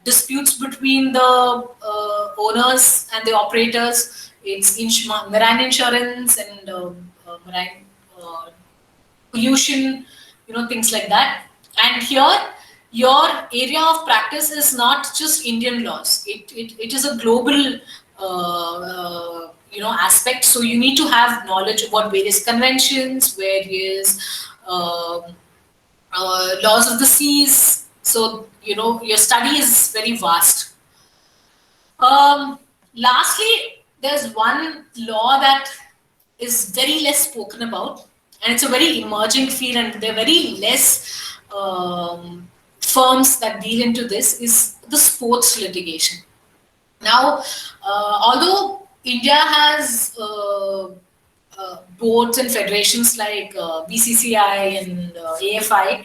disputes between the owners and the operators. It's marine insurance and marine pollution, things like that. And here, your area of practice is not just Indian laws. It is a global, aspect. So you need to have knowledge about various conventions, various laws of the seas. So your study is very vast. Lastly, there's one law that is very less spoken about, and it's a very emerging field, and there are very less firms that deal into this, is the sports litigation. Now, although India has boards and federations like BCCI and AFI,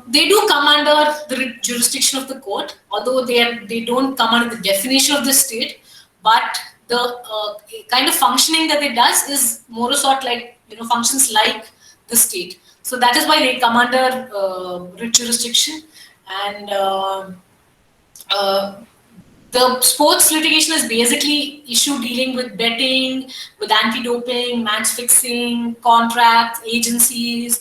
They do come under the jurisdiction of the court, although they don't come under the definition of the state. But the kind of functioning that it does is more sort like functions like the state. So that is why they come under writ jurisdiction, and uh, the sports litigation is basically issue dealing with betting, with anti-doping, match fixing, contracts, agencies,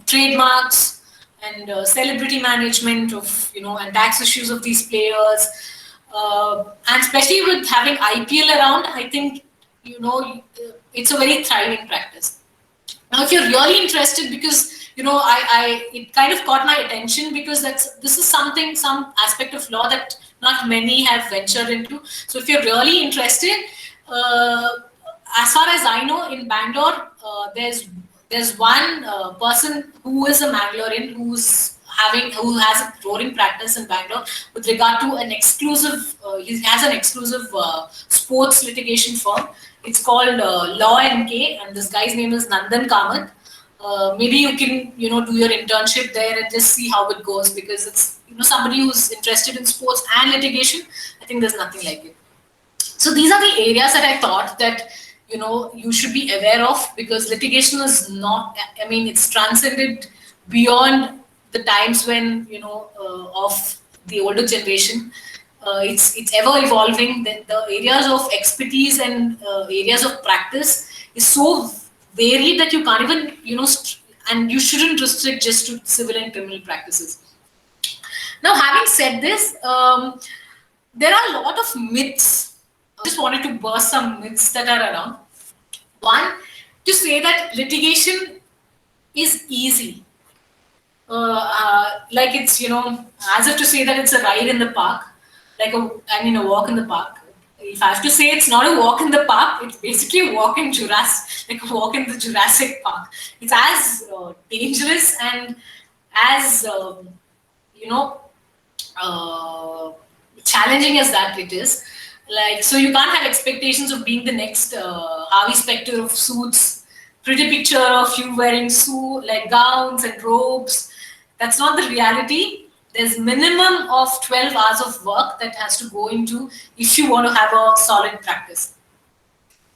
trademarks, and celebrity management of and tax issues of these players, and especially with having IPL around, I think it's a very thriving practice. Now, if you're really interested, because it kind of caught my attention because this is some aspect of law that not many have ventured into. So, if you're really interested, uh, as far as I know, in Bangalore, there's one person who is a Mangalorean who has a growing practice in Bangalore with regard to an exclusive. He has an exclusive sports litigation firm. It's called Law NK, and this guy's name is Nandan Kamath. Maybe you can do your internship there and just see how it goes, because it's somebody who's interested in sports and litigation. I think there's nothing like it. So these are the areas that I thought that you should be aware of, because litigation is not. I mean, it's transcended beyond the times when of the older generation. It's ever evolving. The areas of expertise and areas of practice is so varied that you can't even and you shouldn't restrict just to civil and criminal practices. Now, having said this, there are a lot of myths. I just wanted to burst some myths that are around. One, to say that litigation is easy. Like it's, as if to say that it's a ride in the park, like a walk in the park. If I have to say it's not a walk in the park, it's basically a walk in like a walk in the Jurassic Park. It's as dangerous and as, challenging as that it is. Like, so you can't have expectations of being the next Harvey Specter of suits. Pretty picture of you wearing like gowns and robes. That's not the reality. There's minimum of 12 hours of work that has to go into if you want to have a solid practice.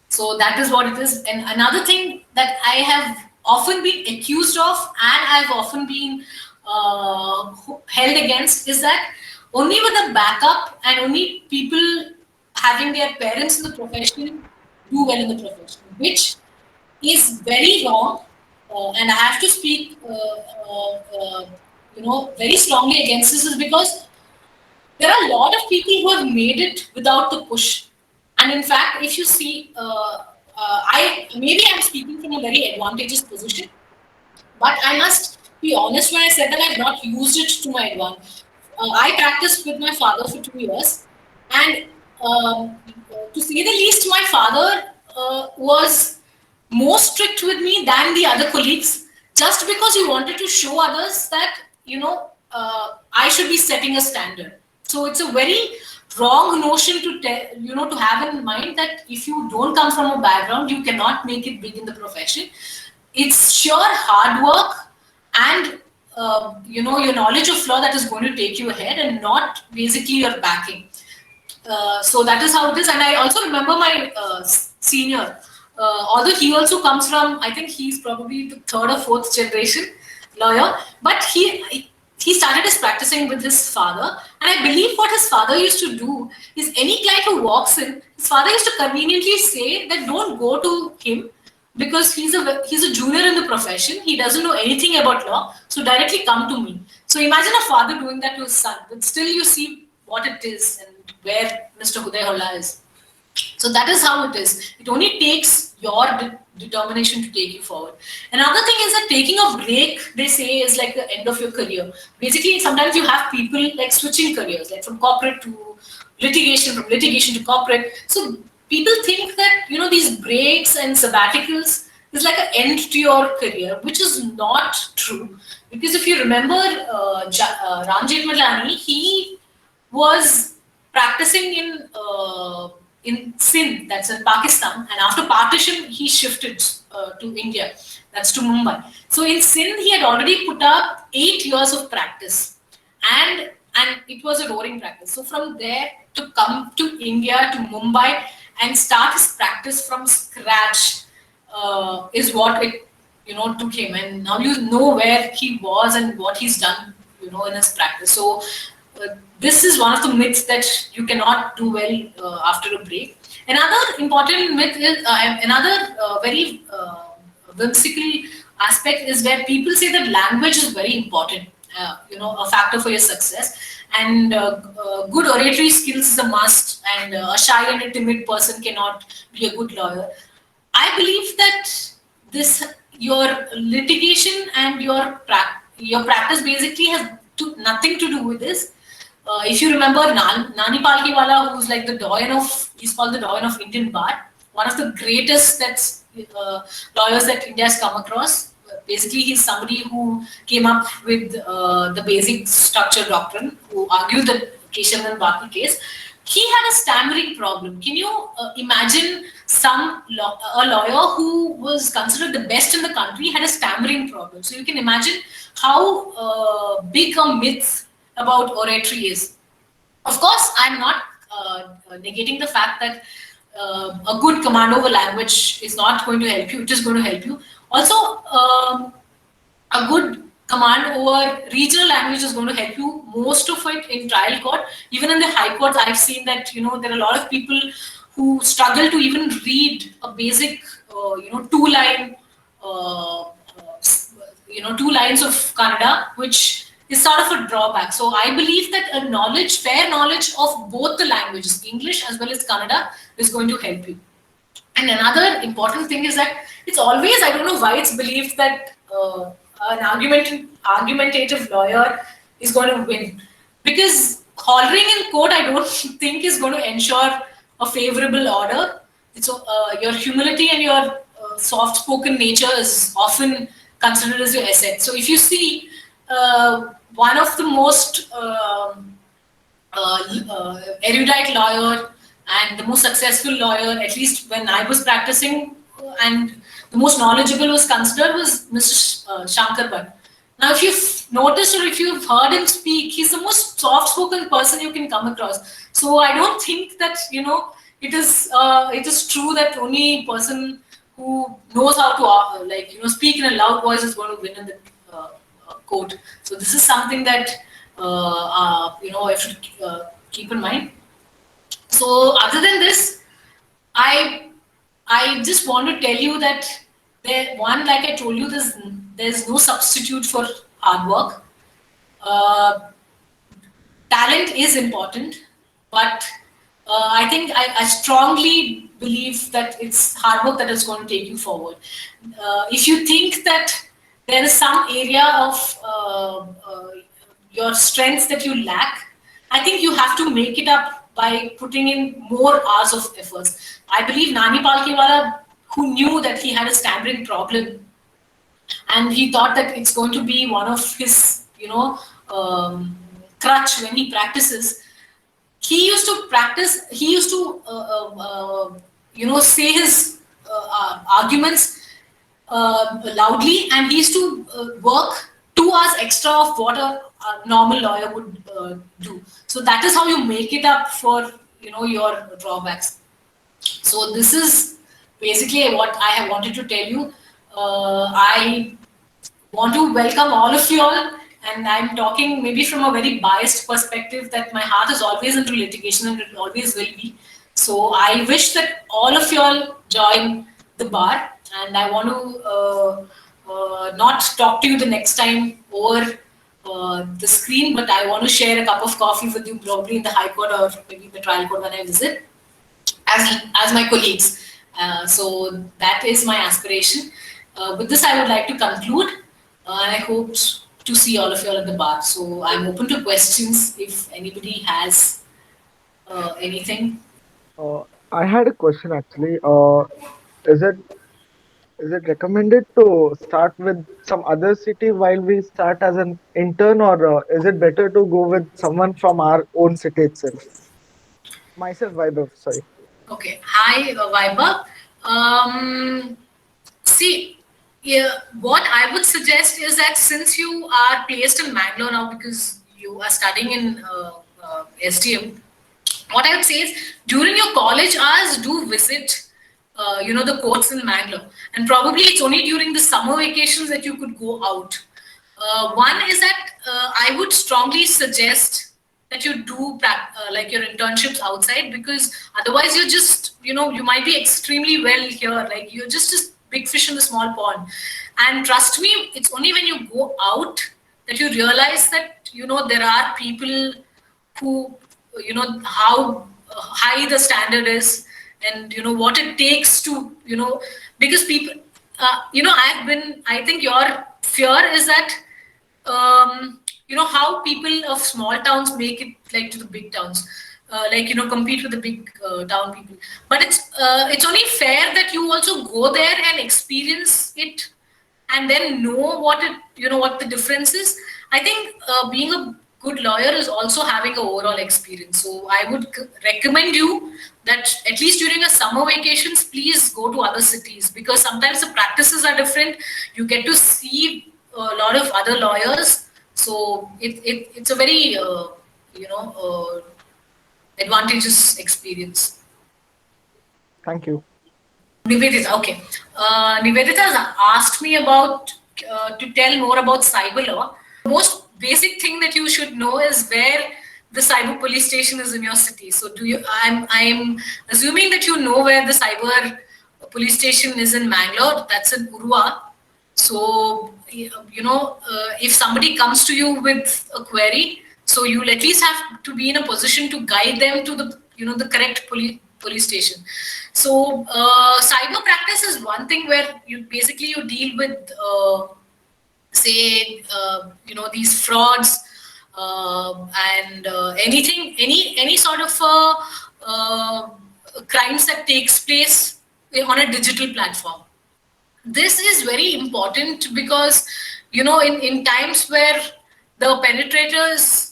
So that is what it is. And another thing that I have often been accused of, and I've often been held against, is that only with a backup and only people having their parents in the profession do well in the profession, which is very wrong. And I have to speak, very strongly against this, is because there are a lot of people who have made it without the push. And in fact, if you see, I'm speaking from a very advantageous position, but I must be honest when I said that I've not used it to my advantage. I practiced with my father for 2 years, and to say the least, my father was more strict with me than the other colleagues, just because he wanted to show others that I should be setting a standard. So it's a very wrong notion to have in mind that if you don't come from a background, you cannot make it big in the profession. It's sure hard work and your knowledge of law that is going to take you ahead, and not basically your backing. So that is how it is. And I also remember my senior, although he also comes from, I think he's probably the third or fourth generation lawyer, but he started his practicing with his father. And I believe what his father used to do is, any client who walks in, his father used to conveniently say that don't go to him, because he's a junior in the profession. He doesn't know anything about law. So directly come to me. So imagine a father doing that to his son, but still you see what it is and where Mr. Uday Holla is. So that is how it is. It only takes your determination to take you forward. Another thing is that taking a break, they say, is like the end of your career. Basically, sometimes you have people like switching careers, like from corporate to litigation, from litigation to corporate. So people think that these breaks and sabbaticals is like an end to your career, which is not true. Because if you remember Ram Jethmalani, he was practicing in in Sindh, that's in Pakistan, and after partition, he shifted to India, that's to Mumbai. So in Sindh, he had already put up 8 years of practice, and it was a roaring practice. So from there to come to India to Mumbai and start his practice from scratch is what it took him. And now you know where he was and what he's done in his practice. So this is one of the myths that you cannot do well after a break. Another important myth is another very whimsical aspect is where people say that language is very important, a factor for your success, and good oratory skills is a must, and a shy and a timid person cannot be a good lawyer. I believe that this your litigation and your practice basically has nothing to do with this. If you remember Nani Palkiwala, who's like he's called the Doyen of Indian Bar, one of the greatest lawyers that India has come across. Basically, he's somebody who came up with the basic structure doctrine, who argued the Keshav and Baki case. He had a stammering problem. Can you imagine a lawyer who was considered the best in the country had a stammering problem? So you can imagine how big a myth about oratory is. Of course, I'm not negating the fact that a good command over language is not going to help you. It is going to help you. Also, a good command over regional language is going to help you. Most of it in trial court, even in the high courts, I've seen that there are a lot of people who struggle to even read a basic, two-line, two lines of Kannada, which is sort of a drawback. So I believe that fair knowledge of both the languages, English as well as Kannada, is going to help you. And another important thing is that it's always, I don't know why it's believed that an argumentative lawyer is going to win. Because hollering in court, I don't think is going to ensure a favorable order. So your humility and your soft-spoken nature is often considered as your asset. So if you see one of the most erudite lawyer and the most successful lawyer, at least when I was practicing, and the most knowledgeable was considered was Mr. Shankar Bhatt. Now, if you've noticed or if you've heard him speak, he's the most soft-spoken person you can come across. So I don't think that it is true that only person who knows how to speak in a loud voice is going to win in the court. So this is something that I should keep in mind. So other than this, I just want to tell you that like I told you, there's no substitute for hard work. Talent is important, but I think I strongly believe that it's hard work that is going to take you forward. If you think that there is some area of your strengths that you lack, I think you have to make it up by putting in more hours of efforts. I believe Nani Palkiwala, who knew that he had a stammering problem, and he thought that it's going to be one of his, crutch when he practices. He used to practice. He used to, say his arguments loudly, and he used to work 2 hours extra of what a normal lawyer would do. So that is how you make it up for your drawbacks. So this is basically what I have wanted to tell you. I want to welcome all of you all, and I'm talking maybe from a very biased perspective that my heart is always into litigation and it always will be. So I wish that all of you all join the bar, and I want to not talk to you the next time over the screen, but I want to share a cup of coffee with you probably in the High Court or maybe the trial court when I visit as my colleagues. So that is my aspiration. With this, I would like to conclude, and I hope to see all of you all at the bar. So I'm open to questions if anybody has anything. I had a question actually. Is it recommended to start with some other city while we start as an intern, or is it better to go with someone from our own city itself? Myself, Vaibhav, sorry. Okay. Hi, Vaibhav. See, yeah, what I would suggest is that since you are placed in Bangalore now because you are studying in STM, what I would say is during your college hours, do visit, the courts in Bangalore. And probably it's only during the summer vacations that you could go out. One is that I would strongly suggest that you do like your internships outside, because otherwise you're just, you might be extremely well here, like you're just a big fish in the small pond. And trust me, it's only when you go out that you realize that, there are people who, how high the standard is, and what it takes to, because people, I think your fear is that, how people of small towns make it like to the big towns, like compete with the big town people. But it's only fair that you also go there and experience it, and then know what the difference is. I think being a good lawyer is also having an overall experience. So I would recommend you that at least during a summer vacations, please go to other cities, because sometimes the practices are different. You get to see a lot of other lawyers. So it's a very you know advantageous experience. Thank you. Nivedita, okay. Nivedita has asked me about to tell more about cyber law. The most basic thing that you should know is where the cyber police station is in your city. So do you? I'm assuming that you know where the cyber police station is in Mangalore. That's in Urva. So if somebody comes to you with a query, so you'll at least have to be in a position to guide them to the the correct police station. So cyber practice is one thing where you deal with say these frauds, and any sort of crimes that takes place on a digital platform. This is very important because in times where the penetrators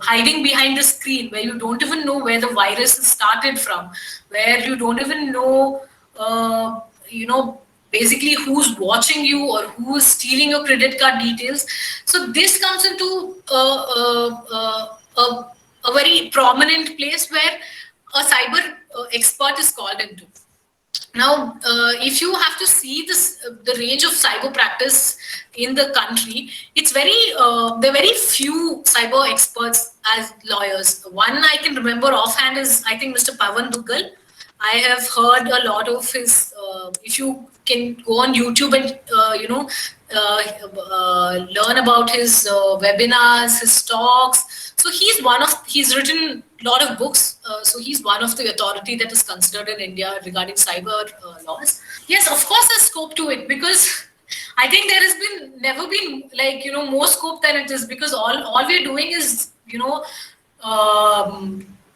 hiding behind the screen, where you don't even know where the virus started from, where you don't even know basically who's watching you or who is stealing your credit card details. So this comes into a very prominent place where a cyber expert is called into. Now, if you have to see this, the range of cyber practice in the country, it's there are very few cyber experts as lawyers. One I can remember offhand is, I think, Mr. Pavan Duggal. I have heard a lot of his. If you can go on YouTube and learn about his webinars, his talks. So he's written a lot of books. So he's one of the authority that is considered in India regarding cyber laws. Yes, of course, there's scope to it, because I think there has never been like more scope than it is, because all we're doing is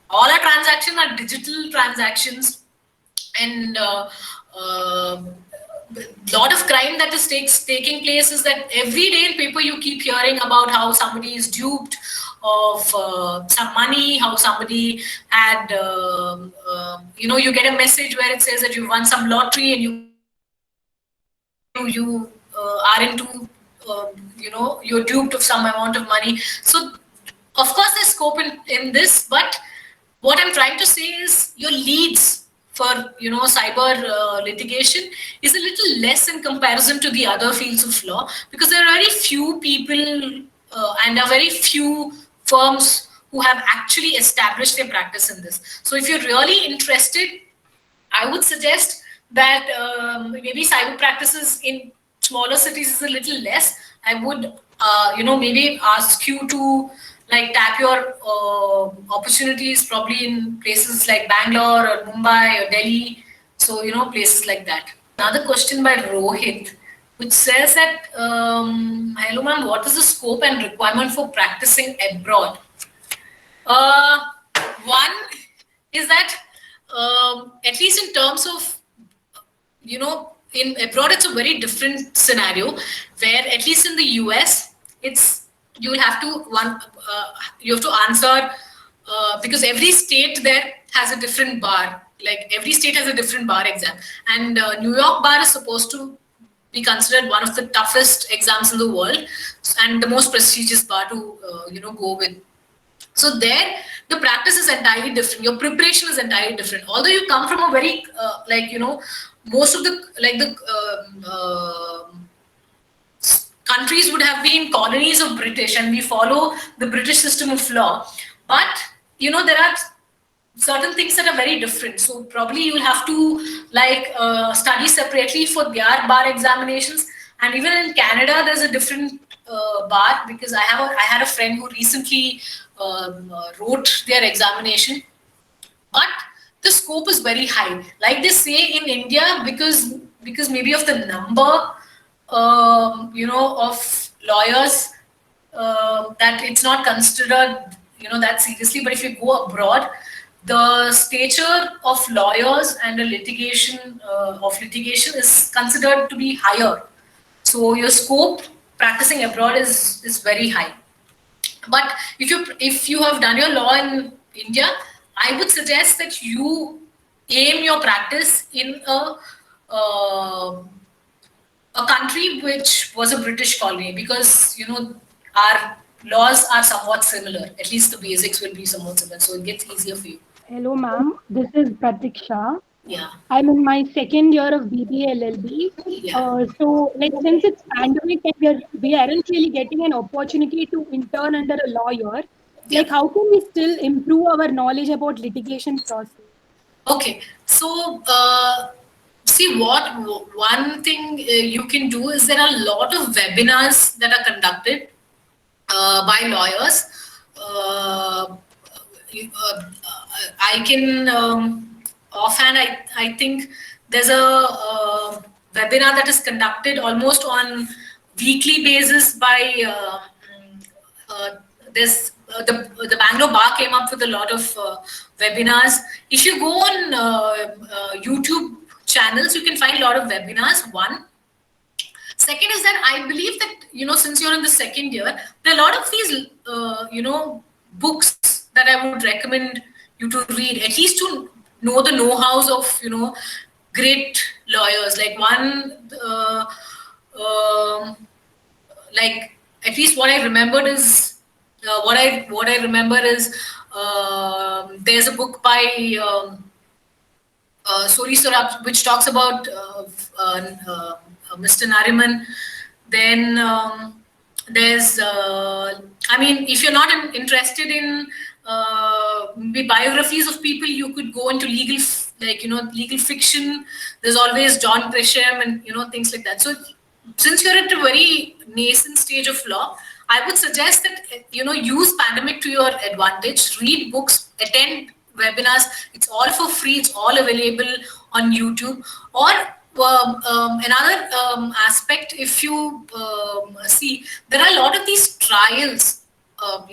all our transactions are digital transactions, and lot of crime that is taking place is that every day in paper you keep hearing about how somebody is duped of some money, how somebody had you get a message where it says that you won some lottery and you are into you're duped of some amount of money. So of course there's scope in this, but what I'm trying to say is your leads for cyber litigation is a little less in comparison to the other fields of law, because there are very few people and are very few firms who have actually established their practice in this. So if you're really interested, I would suggest that maybe cyber practices in smaller cities is a little less. I would, maybe ask you to like tap your opportunities probably in places like Bangalore or Mumbai or Delhi. So, places like that. Another question by Rohit, which says that, hello ma'am, what is the scope and requirement for practicing abroad? One is that, at least in terms of, in abroad, it's a very different scenario, where at least in the US, you have to answer, because every state there has a different bar. Like every state has a different bar exam, and New York bar is supposed to be considered one of the toughest exams in the world and the most prestigious bar to go with. So there, the practice is entirely different. Your preparation is entirely different. Although you come from a very most of the countries would have been colonies of British, and we follow the British system of law. But there are certain things that are very different. So probably you'll have to study separately for their bar examinations. And even in Canada, there's a different bar, because I had a friend who recently wrote their examination, but the scope is very high. Like they say in India, because maybe of the number of lawyers, that it's not considered that seriously. But if you go abroad, the stature of lawyers and the litigation is considered to be higher. So your scope practicing abroad is very high. But if you have done your law in India, I would suggest that you aim your practice in a country which was a British colony, because our laws are somewhat similar. At least the basics will be somewhat similar, so it gets easier for you. Hello, ma'am. This is Pratiksha. Yeah. I'm in my second year of BBA LLB. Yeah. So, since it's pandemic and we aren't really getting an opportunity to intern under a lawyer, how can we still improve our knowledge about litigation process? Okay. So, see, one thing you can do is there are a lot of webinars that are conducted by lawyers. I can offhand, I think there's a webinar that is conducted almost on weekly basis by the Bangalore Bar came up with a lot of webinars. If you go on YouTube channels, you can find a lot of webinars. One. Second is that I believe that, since you're in the second year, there are a lot of these, books that I would recommend you to read, at least to know the know-hows of, great lawyers. Like one, at least what I remembered is, there's a book by Sori Sorab, which talks about Mr. Nariman. Then there's, if you're not interested in biographies of people, you could go into legal fiction. There's always John Grisham and things like that. So since you're at a very nascent stage of law, I would suggest that use pandemic to your advantage. Read books, attend webinars. It's all for free. It's all available on YouTube. Or another aspect, if you see, there are a lot of these trials,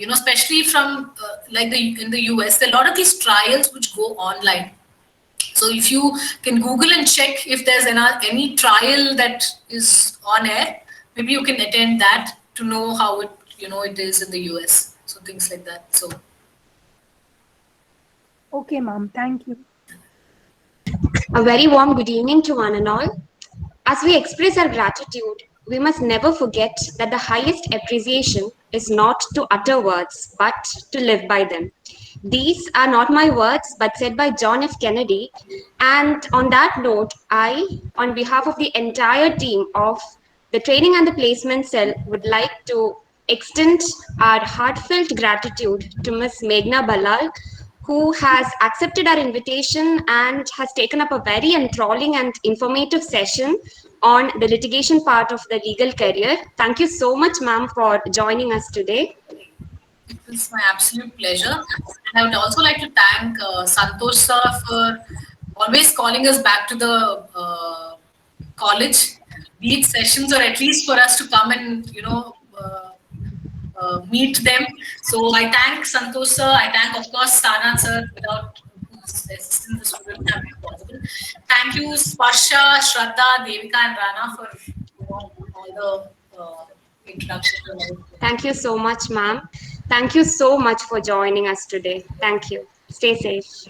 especially from in the US, there are a lot of these trials which go online. So if you can Google and check if there's any trial that is on air, maybe you can attend that to know how it is in the US. So things like that. So. Okay, ma'am. Thank you. A very warm good evening to one and all. As we express our gratitude, we must never forget that the highest appreciation is not to utter words, but to live by them. These are not my words, but said by John F. Kennedy. And on that note, I, on behalf of the entire team of the Training and the Placement Cell, would like to extend our heartfelt gratitude to Ms. Meghna Ballal, who has accepted our invitation and has taken up a very enthralling and informative session on the litigation part of the legal career. Thank you so much, ma'am, for joining us today. It's my absolute pleasure. And I would also like to thank Santosh sir for always calling us back to the college, be it sessions or at least for us to come and, meet them. So I thank Santosh sir. I thank, of course, Sarnath sir, without whose assistance this wouldn't have been possible. Thank you, Sparsha, Shraddha, Devika, and Rana for all the introduction. Thank you so much, ma'am. Thank you so much for joining us today. Thank you. Stay safe.